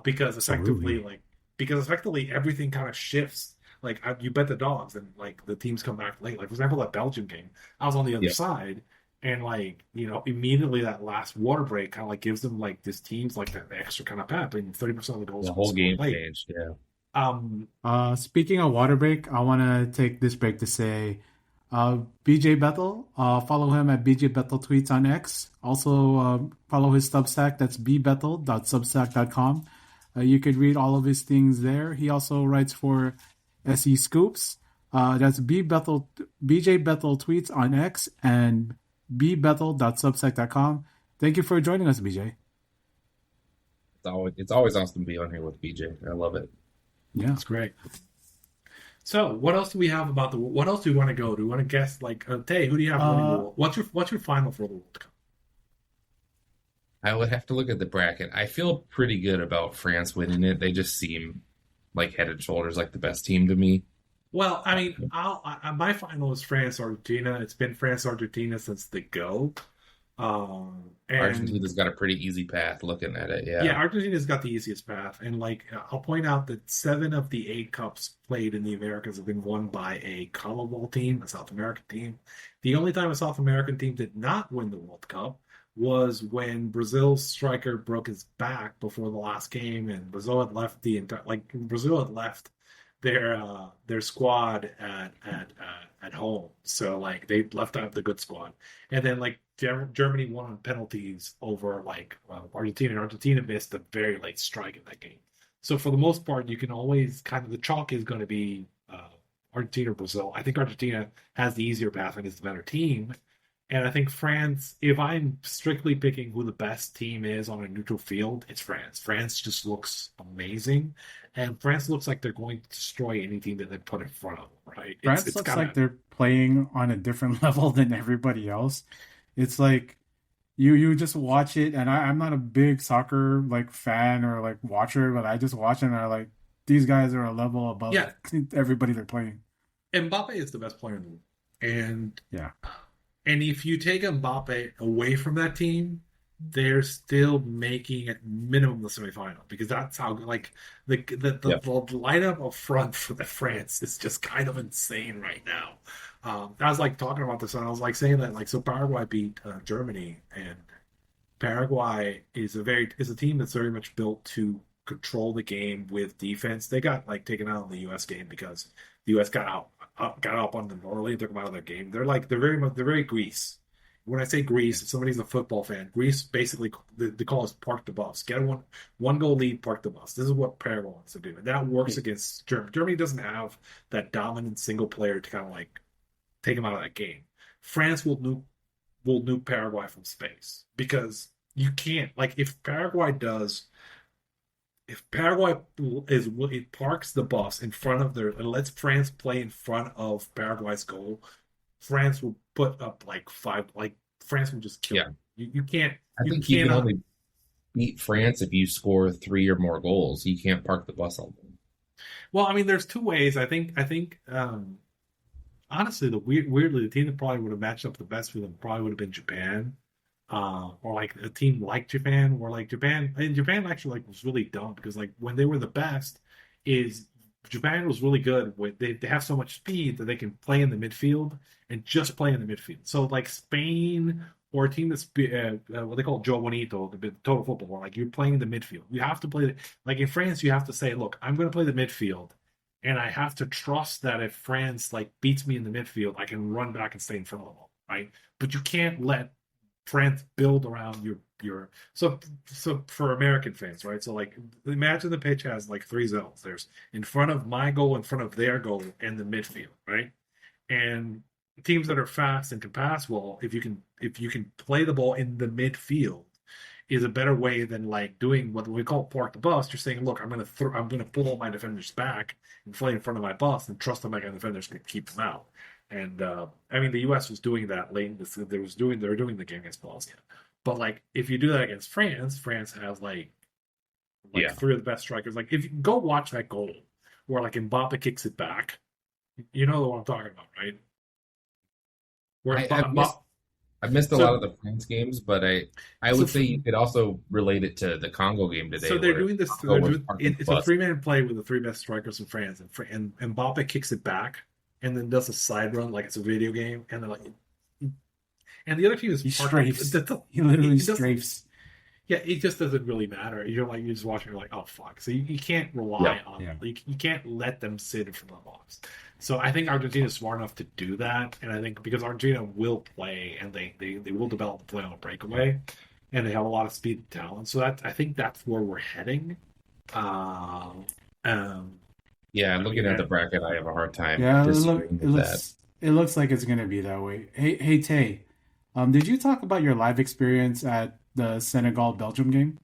because effectively everything kind of shifts. Like you bet the dogs, and like the teams come back late. Like for example, that Belgium game, I was on the other side, and like immediately that last water break kind of like gives them like this team's like that extra kind of pep, and 30% of the goals. The whole game changed. Yeah. Speaking of water break, I want to take this break to say. BJ Bethel, follow him at BJ Bethel Tweets on X. Also, follow his Substack. That's bbethel.substack.com. You could read all of his things there. He also writes for SE Scoops. That's BJ Bethel Tweets on X and bbethel.substack.com. Thank you for joining us, BJ. It's always awesome to be on here with BJ. I love it. Yeah, it's great. So, what else do we have about what else do we want to go? Do we want to guess, like, Tay, who do you have winning the World? What's your final for the World Cup? I would have to look at the bracket. I feel pretty good about France winning it. They just seem like head and shoulders like the best team to me. Well, I mean, my final is France-Argentina. It's been France-Argentina since the go. And Argentina's got a pretty easy path looking at it, yeah. Yeah, Argentina's got the easiest path. And, like, I'll point out that 7 of the 8 cups played in the Americas have been won by a CONMEBOL team, a South American team. The only time a South American team did not win the World Cup was when Brazil's striker broke his back before the last game, and Brazil had left their squad at home. So, like, they left out the good squad. And then, like, Germany won on penalties over Argentina, and Argentina missed a very late strike in that game. So for the most part, you can always the chalk is going to be Argentina or Brazil. I think Argentina has the easier path and is the better team. And I think France, if I'm strictly picking who the best team is on a neutral field, it's France. France just looks amazing. And France looks like they're going to destroy any team that they put in front of them, right? France looks like they're playing on a different level than everybody else. It's like you just watch it, and I'm not a big soccer like fan or like watcher, but I just watch it and I'm like, these guys are a level above Yeah. everybody they're playing. Mbappe is the best player in the world, and Yeah. if you take Mbappe away from that team, they're still making at minimum the semifinal, because that's how like the lineup up front for the France is just kind of insane right now. I was like talking about this, and I was like saying that like, so Paraguay beat Germany, and Paraguay is a team that's very much built to control the game with defense. They got like taken out in the U.S. game because the U.S. got up on them early and took them out of their game. They're very Greece. When I say Greece, if somebody's a football fan, Greece basically they call us park the bus. Get a one goal lead, park the bus. This is what Paraguay wants to do, and that works against Germany. Germany doesn't have that dominant single player to kind of like take them out of that game. France will nuke Paraguay from space, because you can't, like, if Paraguay it parks the bus in front of their and lets France play in front of Paraguay's goal, France will put up like five, like France will just kill them. You can't. I think you can only beat France if you score 3 or more goals. You can't park the bus on them. Well, I mean, there's two ways. I think honestly, weirdly, the team that probably would have matched up the best with them probably would have been Japan, or like a team like Japan, or like Japan. And Japan actually like was really dumb, because like when they were the best, is Japan was really good with they have so much speed that they can play in the midfield and just play in the midfield. So like Spain, or a team that's what they call Joe Bonito, the total football, like you're playing in the midfield. You have to play like in France. You have to say, look, I'm going to play the midfield, and I have to trust that if France like beats me in the midfield, I can run back and stay in front of the ball, right? But you can't let France build around your so for American fans, right? So like, imagine the pitch has like 3 zones. There's in front of my goal, in front of their goal, and the midfield, right? And teams that are fast and can pass well, if you can play the ball in the midfield, is a better way than like doing what we call park the bus. You're saying, look, I'm gonna pull all my defenders back and play in front of my bus and trust that my defenders can keep them out. And I mean, the U.S. was doing that late. They were doing the game against Bosnia. But like, if you do that against France, France has like 3 of the best strikers. Like, if you go watch that goal where like Mbappe kicks it back, you know what I'm talking about, right? Where I've missed a lot of the France games, but I would say you could also relate it to the Congo game today. So they're doing this. It's a 3-man play with the 3 best strikers in France, and Mbappe kicks it back and then does a side run like it's a video game, and they're like, and the other team is he strafes. He literally strafes. Yeah, it just doesn't really matter. You're just watching. You're like, oh fuck. So you can't rely on. Yeah. You can't let them sit in front of the box. So I think Argentina is smart enough to do that, and I think because Argentina will play, and they will develop the play on a breakaway, and they have a lot of speed and talent. So I think that's where we're heading. Looking at the bracket, I have a hard time. Yeah, it looks like it's gonna be that way. Hey Tay, did you talk about your live experience at the Senegal Belgium game?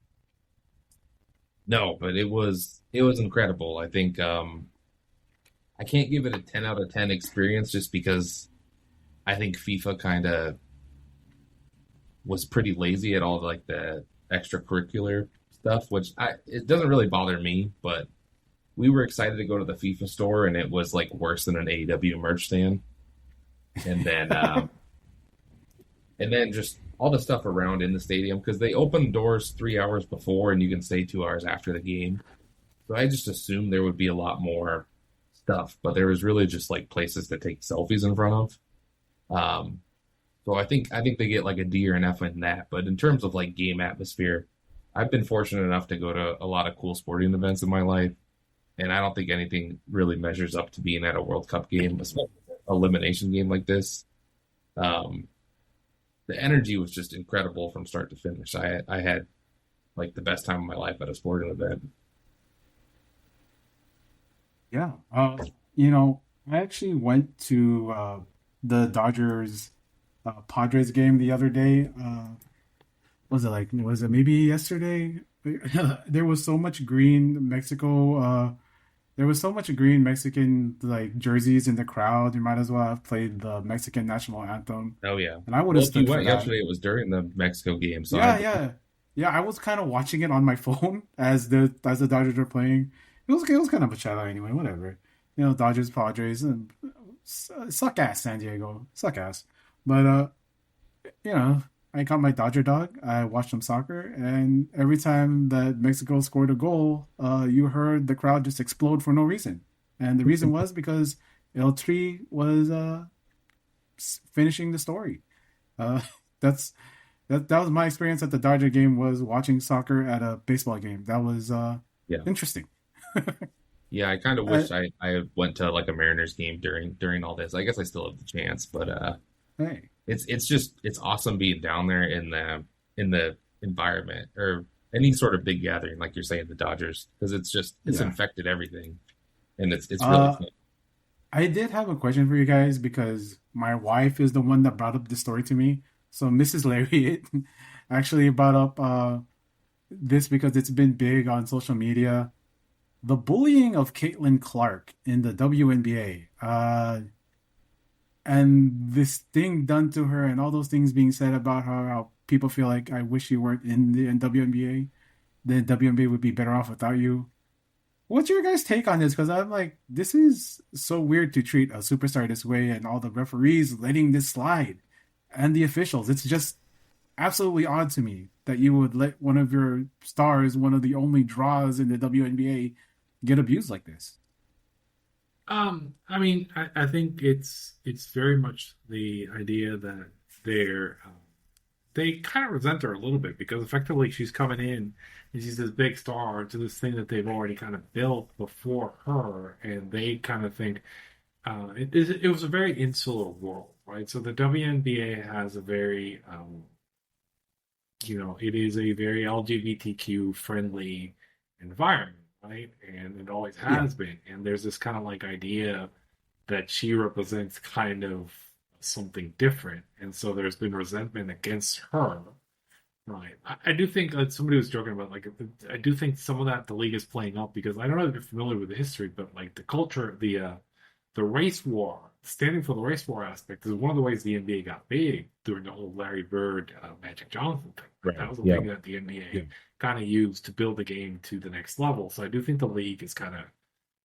No, but it was incredible. I think I can't give it a 10 out of 10 experience just because I think FIFA kind of was pretty lazy at all like the extracurricular stuff, which it doesn't really bother me, but we were excited to go to the FIFA store, and it was like worse than an AEW merch stand. And then and then just all the stuff around in the stadium, because they open doors 3 hours before and you can stay 2 hours after the game. So I just assumed there would be a lot more stuff, but there was really just like places to take selfies in front of. So I think they get like a D or an F in that. But in terms of like game atmosphere, I've been fortunate enough to go to a lot of cool sporting events in my life, and I don't think anything really measures up to being at a World Cup game, especially an elimination game like this. The energy was just incredible from start to finish. I had like the best time of my life at a sporting event. Yeah. I actually went to the Dodgers Padres game the other day. Was it maybe yesterday? There was so much green. Mexico there was so much green Mexican like jerseys in the crowd. You might as well have played the Mexican national anthem, Oh yeah. and I would have Well, if you stood for went that. yesterday, it was during the Mexico game, so Yeah, yeah, yeah. I was kind of watching it on my phone as the Dodgers were playing. It was kind of a shout out anyway. Whatever, Dodgers, Padres, and suck ass San Diego, suck ass. But you know, I got my Dodger dog. I watched some soccer, and every time that Mexico scored a goal, you heard the crowd just explode for no reason. And the reason was because El Tri was finishing the story. Uh, that's that was my experience at the Dodger game, was watching soccer at a baseball game. That was yeah. interesting. Yeah, I kind of wish I went to like a Mariners game during all this. I guess I still have the chance, but Hey, it's awesome being down there in the environment or any sort of big gathering, like you're saying, the Dodgers, because it's yeah. infected everything, and it's really fun. I did have a question for you guys because my wife is the one that brought up this story to me. So Mrs. Lariat actually brought up this because it's been big on social media. The bullying of Caitlin Clark in the WNBA. And this thing done to her and all those things being said about her, how people feel like, I wish you weren't in the WNBA. The WNBA would be better off without you. What's your guys' take on this? Because I'm like, this is so weird to treat a superstar this way, and all the referees letting this slide, and the officials. It's just absolutely odd to me that you would let one of your stars, one of the only draws in the WNBA, get abused like this. I mean, I think it's very much the idea that they kind of resent her a little bit because effectively she's coming in and she's this big star to this thing that they've already kind of built before her, and they kind of think it was a very insular world, right? So the WNBA has a very it is a very LGBTQ friendly environment, right? And it always Yeah. has been. And there's this kind of like idea that she represents kind of something different. And so there's been resentment against her. Right. I do think like somebody was joking about like I do think some of that the league is playing up because I don't know if you're familiar with the history, but like the culture, the race war, standing for the race war aspect is one of the ways the NBA got big during the whole Larry Bird, Magic Johnson thing. Right? Right. That was the Yeah. thing that the NBA kind of used to build the game to the next level. So I do think the league is kind of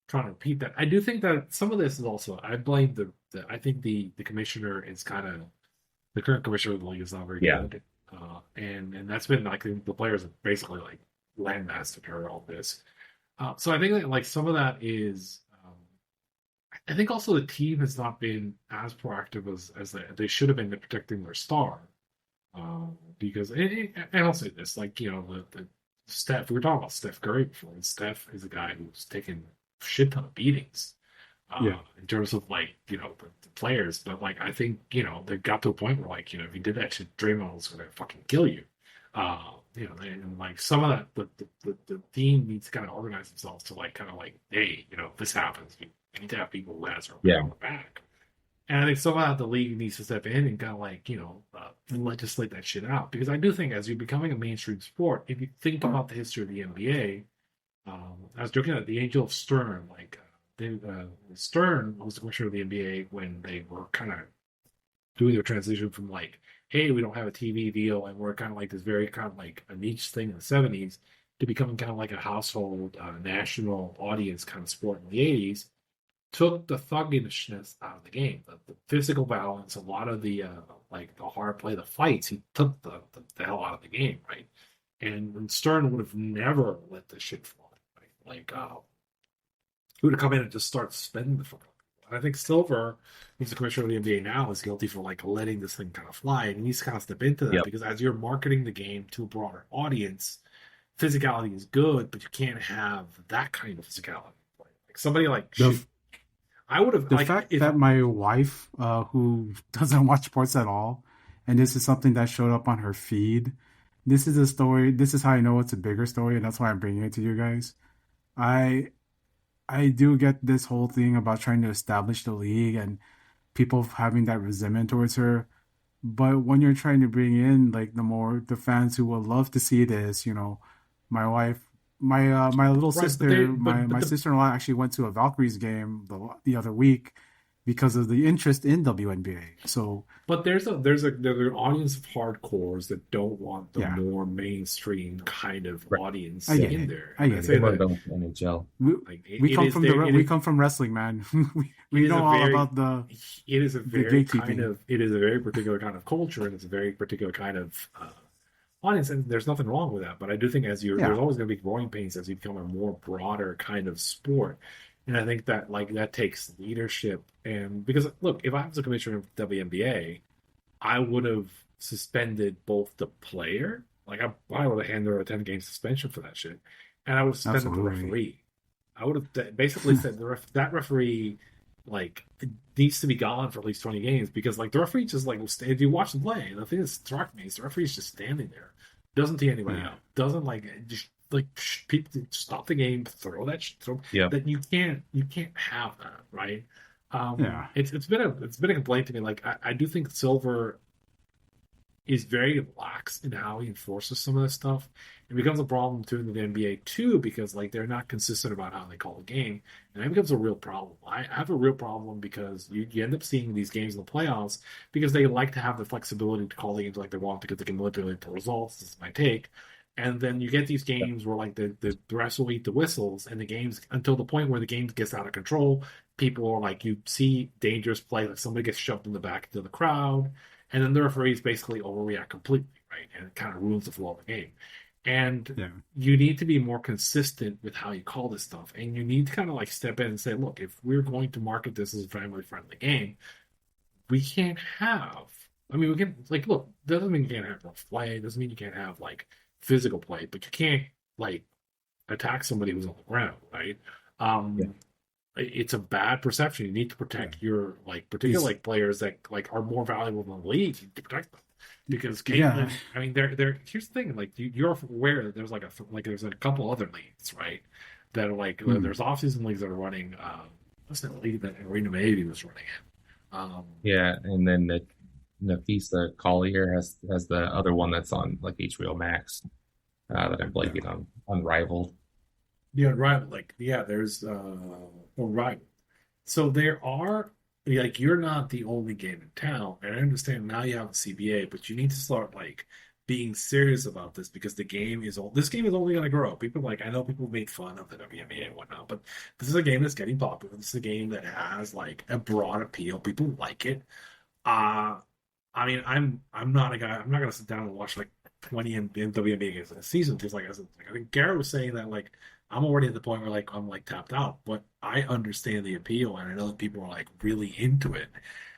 trying to repeat that. I do think that some of this is also I blame I think the commissioner is kind of the current commissioner of the league is not very Yeah. good. And that's been like the players have basically like landmastered her all this. So I think that like some of that is I think also the team has not been as proactive as they should have been in protecting their star. Because and I'll say this, like the Steph, we were talking about Steph Curry before, and Steph is a guy who's taken a shit ton of beatings. In terms of like the players, but like I think they got to a point where like if you did that shit, Draymond was gonna fucking kill you. And like some of that, the team needs to kind of organize themselves to like kind of like, hey, this happens. You need to have people who answer on the back. And I think some of that the league needs to step in and kind of like legislate that shit out because I do think as you're becoming a mainstream sport, if you think about the history of the NBA, I was joking at the Angel of Stern, like. Stern was the commissioner of the NBA when they were kind of doing their transition from like, hey, we don't have a TV deal and we're kind of like this very kind of like a niche thing in the 70s to becoming kind of like a household national audience kind of sport in the 80s. Took the thuggishness out of the game, the physical balance, a lot of the like the hard play, the fights. He took the hell out of the game, right? And Stern would have never let this shit fly, right? Like who to come in and just start spending the fuck. And I think Silver, who's the commissioner of the NBA now, is guilty for like letting this thing kind of fly, and he needs to kind of step into that because as you're marketing the game to a broader audience, physicality is good, but you can't have that kind of physicality. Like somebody like I would have the fact that my wife, who doesn't watch sports at all, and this is something that showed up on her feed. This is a story. This is how I know it's a bigger story, and that's why I'm bringing it to you guys. I do get this whole thing about trying to establish the league and people having that resentment towards her. But when you're trying to bring in like the fans who will love to see this, my wife my little Right, sister, but my the sister-in-law actually went to a Valkyries game the other week because of the interest in WNBA. So But there's an audience of hardcores that don't want the yeah, more mainstream kind of Right. audience I get in it. there. I And I get say They it. want that to go with the NHL. like We it come is from there. we come from wrestling, man. we It is know a all very about it is a the very kind gatekeeping. of it is a very particular kind of culture, and it's a very particular kind of audience, and there's nothing wrong with that. But I do think there's Yeah, always going to be growing pains as you become a more broader kind of sport, and I think that like that takes leadership. And because look, if I was a commissioner of WNBA, I would have suspended both the player, like I would have handed her a 10-game suspension for that shit, and I would have suspended the absolutely. referee. I would have basically said that referee like needs to be gone for at least 20 games because like the referee just like if you watch them play, the thing that struck me is the referee's just standing there, doesn't tee anybody Yeah, up, doesn't like just like people stop the game, throw that Yeah. that you can't have that, right? yeah, It's been a complaint to me. Like I do think Silver is very lax in how he enforces some of this stuff. It becomes a problem too in the NBA too because like they're not consistent about how they call the game, and that becomes a real problem. I have a real problem because you end up seeing these games in the playoffs because they like to have the flexibility to call the games like they want because they can manipulate the results. This is my take. And then you get these games where like the refs will eat the whistles and the games until the point where the game gets out of control. People are like you see dangerous play, like somebody gets shoved in the back into the crowd, and then the referees basically overreact completely, right? And it kind of ruins the flow of the game. And yeah, you need to be more consistent with how you call this stuff. And you need to kind of like step in and say, look, if we're going to market this as a family friendly game, we can't have, I mean, we can, like, look, doesn't mean you can't have rough play, doesn't mean you can't have like physical play, but you can't like attack somebody who's on the ground, right? Yeah. It's a bad perception. You need to protect your like particular These like players that like are more valuable than the league. You need to protect them because yeah, Caitlin. I mean, they're here's the thing. Like you're aware that there's there's a couple other leagues, right? That are like there's off-season leagues that are running. What's that league that Arena Maybe was running in? Yeah, and then the Nafisa Collier has the other one that's on like HBO Max that I'm blanking on Unrivaled. Yeah, right. Like, yeah, there's right. So there are like you're not the only game in town, and I understand now you have a CBA, but you need to start like being serious about this because this game is only going to grow. People like I know people made fun of the WNBA and whatnot, but this is a game that's getting popular. This is a game that has like a broad appeal. People like it. Uh I mean, I'm not a guy. I'm not going to sit down and watch like 20 WNBA games in a season because like I think Garrett was saying that like I'm already at the point where like I'm like tapped out, but I understand the appeal and I know that people are like really into it.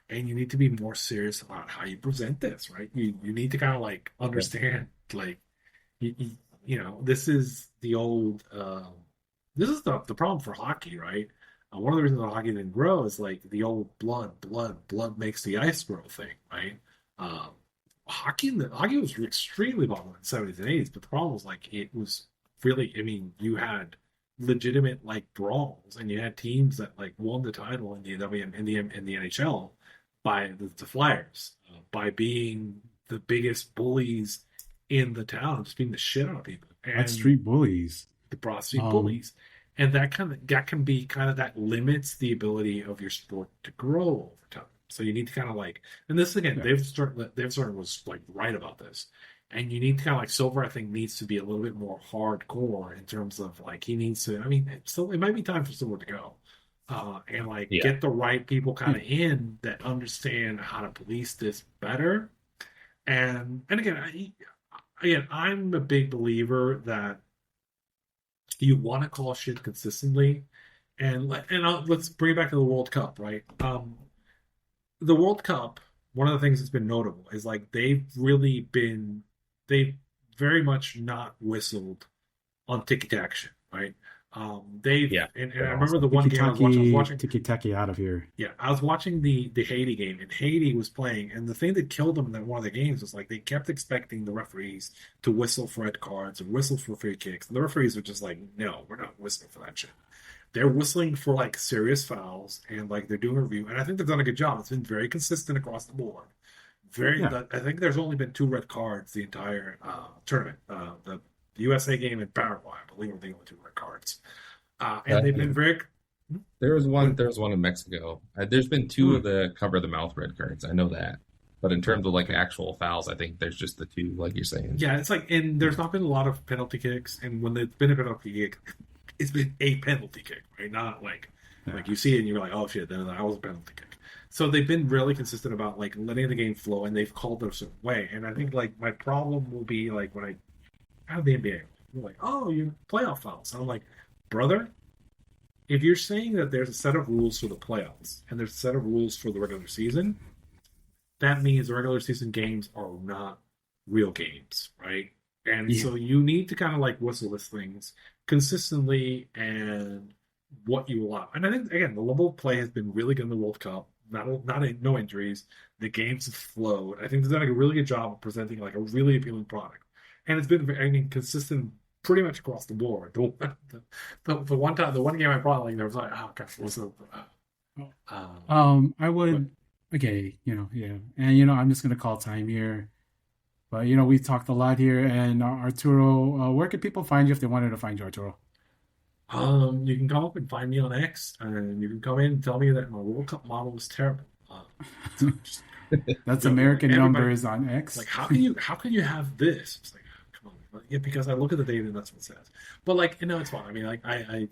And you need to be more serious about how you present this, right? You need to kind of like understand like you, this is the old this is the problem for hockey, right? One of the reasons that hockey didn't grow is like the old blood makes the ice grow thing, right? Um, hockey was extremely popular in the 70s and 80s, but the problem was like it was really, I mean, you had legitimate like brawls, and you had teams that like won the title in the NHL by the Flyers by being the biggest bullies in the town, just being the shit out of people, Broad and Street Bullies. the Broad Street Um, bullies, and that can be kind of that limits the ability of your sport to grow over time. So you need to kind of like, and this again, Yeah. they've started was like right about this. And you need to kind of like Silver, I think, needs to be a little bit more hardcore in terms of like he needs to. I mean, it might be time for Silver to go, and like Yeah. get the right people kind of in that understand how to police this better. And again, I'm a big believer that you want to call shit consistently, and let's bring it back to the World Cup, right? The World Cup, one of the things that's been notable is like they've very much not whistled on tiki-taka shit, right? Yeah. And I remember the one game I was watching. Tiki-taki out of here. Yeah, I was watching the Haiti game, and Haiti was playing, and the thing that killed them in that one of the games was like they kept expecting the referees to whistle for red cards and whistle for free kicks, and the referees were just like, "No, we're not whistling for that shit." They're whistling for like serious fouls, and like they're doing a review, and I think they've done a good job. It's been very consistent across the board. Yeah. I think there's only been 2 red cards the entire tournament. the USA game in Paraguay, I believe, were the only two red cards. And they've been very. There was one in Mexico. There's been two of the cover the mouth red cards. I know that. But in terms of like actual fouls, I think there's just the two, like you're saying. Yeah, it's like, and there's not been a lot of penalty kicks, and when there's been a penalty kick, it's been a penalty kick, right? Not like you see it and you're like, oh shit, that was a penalty kick. So they've been really consistent about like letting the game flow, and they've called it a certain way. And I think like my problem will be like when I have the NBA, you're like, oh, you playoff fouls. And I'm like, brother, if you're saying that there's a set of rules for the playoffs and there's a set of rules for the regular season, that means the regular season games are not real games, right? And so you need to kind of like whistle these things consistently and what you allow. And I think, again, the level of play has been really good in the World Cup. No injuries. The games have flowed. I think they've done a really good job of presenting like a really appealing product. And it's been, consistent pretty much across the board. The one game I brought, like, there was like, oh, gosh, what's up? I would... Okay, yeah. And, I'm just going to call time here. But, we've talked a lot here. And Arturo, where can people find you if they wanted to find you, Arturo? You can come up and find me on X, and you can come in and tell me that my World Cup model is terrible. That's American numbers on X. Like, how can you have this? It's like, come on. Yeah, because I look at the data and that's what it says. But, like, it's fine. I mean, like, I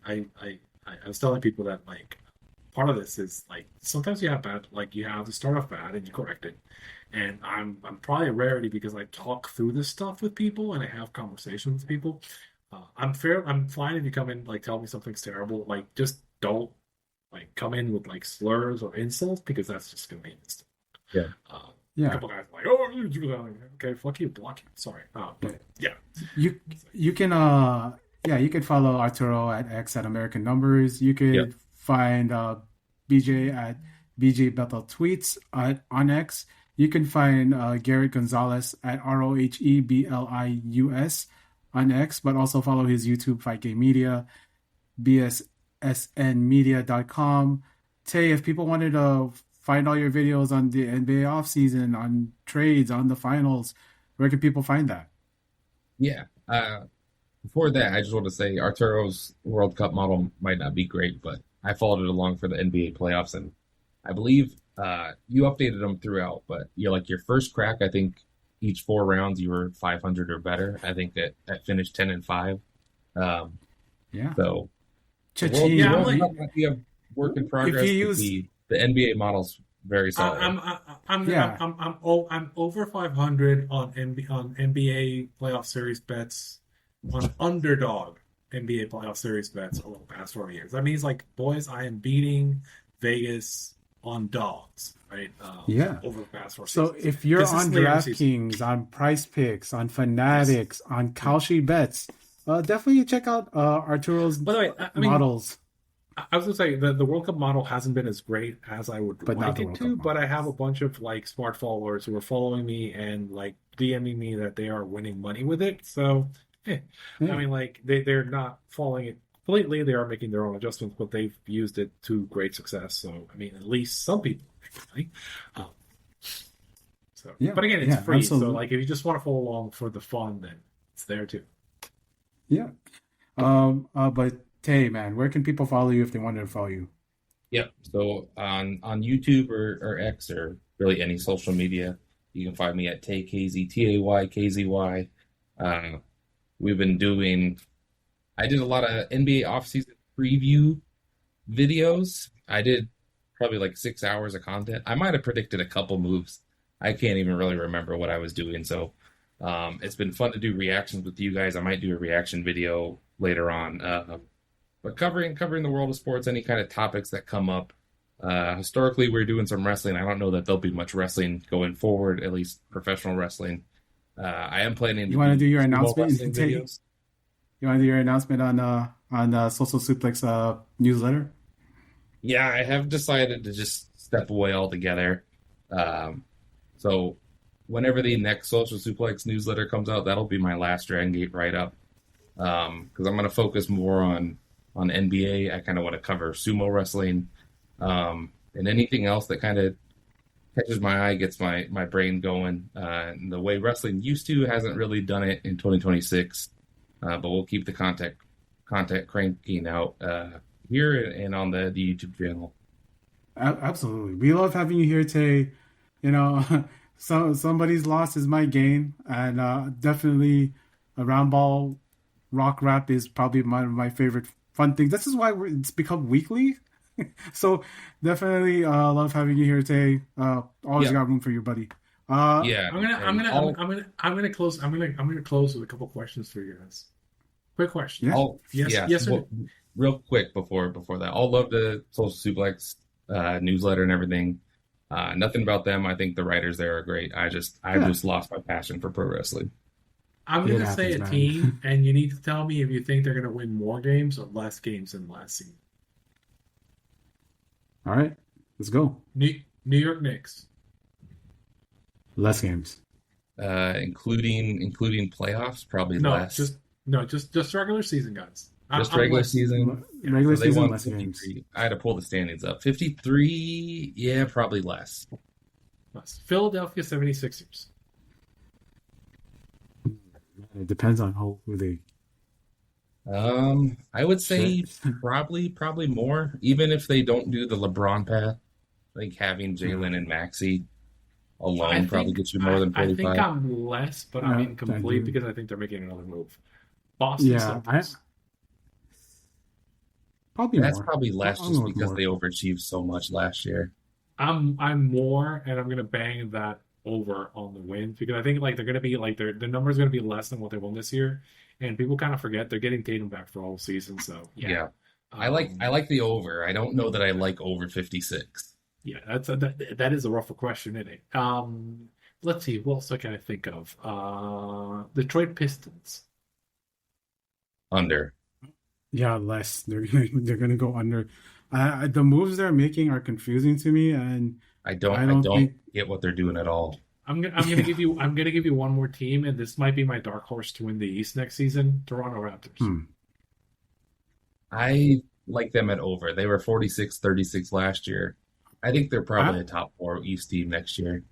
was telling people that, like, part of this is like sometimes you have to start off bad and you correct it. And I'm probably a rarity because I talk through this stuff with people and I have conversations with people. I'm fine if you come in like tell me something's terrible. Like just don't like come in with like slurs or insults because that's just gonna be instant. Yeah. A couple guys are like, oh, you do that. Okay, fuck you, block you. Sorry. But yeah. You can follow Arturo at X at American Numbers. You could find BJ at BJ Bethel Tweets on X. You can find Garrett Gonzales at ROHEBLIUS on X, but also follow his YouTube, Fight Game Media, bssnmedia.com. Tay, if people wanted to find all your videos on the NBA offseason, on trades, on the finals, where can people find that? Yeah. Before that, I just want to say Arturo's World Cup model might not be great, but I followed it along for the NBA playoffs, and I believe you updated them throughout. But your first crack, I think each 4 rounds you were 500 or better. I think that finished 10-5. So the world might be a work in progress. The NBA model's very solid. I'm over 500 on NBA playoff series bets on underdog NBA playoff series bets over the past 4 years. That means, like, boys, I am beating Vegas on dogs, right? Over the past 4 seasons. So if you're on DraftKings, on Price Picks, on Fanatics, on Kalshi Bets, definitely check out Arturo's models. I was going to say the World Cup model hasn't been as great as I would like it to, but I have a bunch of like smart followers who are following me and like DMing me that they are winning money with it. So, I mean, like they're not following it completely. They are making their own adjustments, but they've used it to great success. So, I mean, at least some people make money. But again, it's free. Absolutely. So, like, if you just want to follow along for the fun, then it's there too. Yeah. But Tay, man, where can people follow you if they wanted to follow you? Yep. So on YouTube or X or really any social media, you can find me at TayKZ, TayKzy. We've been I did a lot of NBA offseason preview videos. I did probably like 6 hours of content. I might have predicted a couple moves. I can't even really remember what I was doing. So it's been fun to do reactions with you guys. I might do a reaction video later on. But covering the world of sports, any kind of topics that come up. Historically, we're doing some wrestling. I don't know that there'll be much wrestling going forward, at least professional wrestling. I am planning. You want to do your announcement? You want to do your announcement on Social Suplex newsletter? Yeah, I have decided to just step away altogether. So whenever the next Social Suplex newsletter comes out, that'll be my last Dragon Gate write-up. Because I'm going to focus more on NBA. I kind of want to cover sumo wrestling, and anything else that kind of catches my eye, gets my brain going. And the way wrestling used to hasn't really done it in 2026. but we'll keep the content cranking out here and on the YouTube channel. Absolutely. We love having you here, Tay. You know, somebody's loss is my gain, and definitely a roundball rock rap is probably one of my favorite fun things. This is why it's become weekly. So definitely love having you here, Tay. Always got room for you, buddy. I'm gonna close with a couple questions for you guys. Quick question. Yes or no? Real quick before that, I'll love the Social Suplex newsletter and everything. Nothing about them. I think the writers there are great. I just lost my passion for pro wrestling. I'm going to say a team, and you need to tell me if you think they're going to win more games or less games than last season. All right, let's go. New York Knicks. Less games. Including playoffs, probably less. Just regular season, guys. Just regular season. Regular season, less 53. games. I had to pull the standings up. 53, yeah, probably less. Philadelphia 76ers. It depends on who they. I would say probably more. Even if they don't do the LeBron path, I think having Jalen and Maxey alone probably gets you more than 45. I think I'm less, but I'm incomplete because I think they're making another move. Boston Celtics. That's probably less just because they overachieved so much last year. I'm more, and I'm gonna bang that over on the wins because I think like they're gonna be like their number's gonna be less than what they won this year, and people kind of forget they're getting Tatum back for all season. So yeah. I like the over. I don't know that I like over 56. Yeah, that is a rougher question, isn't it? Let's see, what else can I think of? Detroit Pistons. Under. Yeah, less. They're gonna go under. The moves they're making are confusing to me, and I don't get what they're doing at all. I'm gonna give you one more team, and this might be my dark horse to win the East next season. Toronto Raptors. I like them at over. They were 46-36 last year. I think they're probably a top 4 East team next year.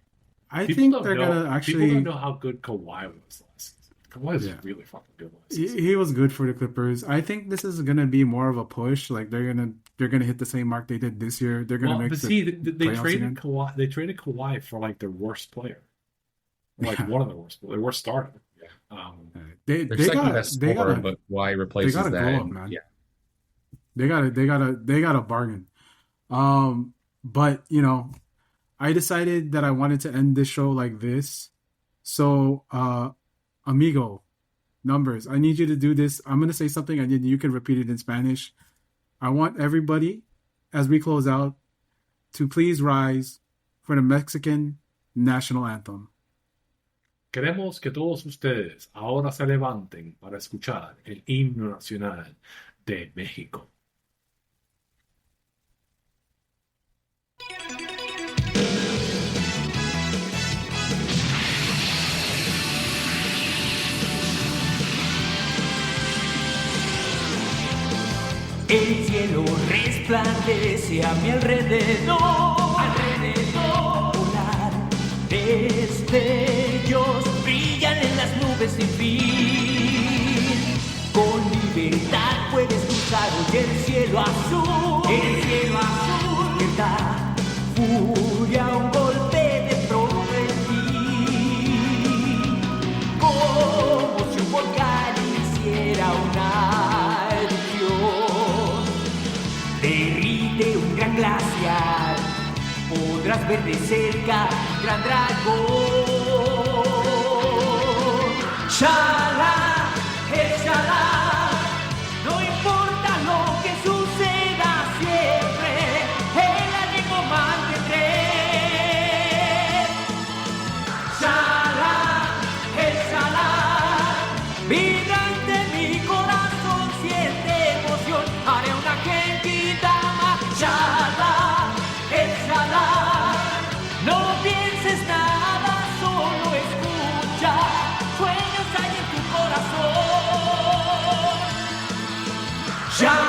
People don't know how good Kawhi was last season. Kawhi was really fucking good last season. He was good for the Clippers. I think this is gonna be more of a push. Like they're gonna hit the same mark they did this year. They're gonna make. They traded Kawhi. They traded Kawhi for like their worst player, one of the worst. Their worst starter. They're second best scorer, but Kawhi replaces that. Grow up, man. Yeah, they got a bargain. But I decided that I wanted to end this show like this. So, amigo, numbers, I need you to do this. I'm going to say something and then you can repeat it in Spanish. I want everybody, as we close out, to please rise for the Mexican national anthem. Queremos que todos ustedes ahora se levanten para escuchar el himno nacional de México. El cielo resplandece a mi alrededor, volar destellos brillan en las nubes sin fin. Con libertad puedes cruzar hoy el cielo azul, que da furia un golpe dentro de ti, como si un volcán hiciera una erupción. Derrite un gran glaciar, podrás ver de cerca un gran dragón. Shala, Shala, no importa lo que suceda siempre, el ánimo mantendré. Shala, Shala, vibrante mi corazón siente emoción, haré una genkidama. Shala, Shala, no pienses nada, solo escucha, sueños hay en tu corazón. Shala.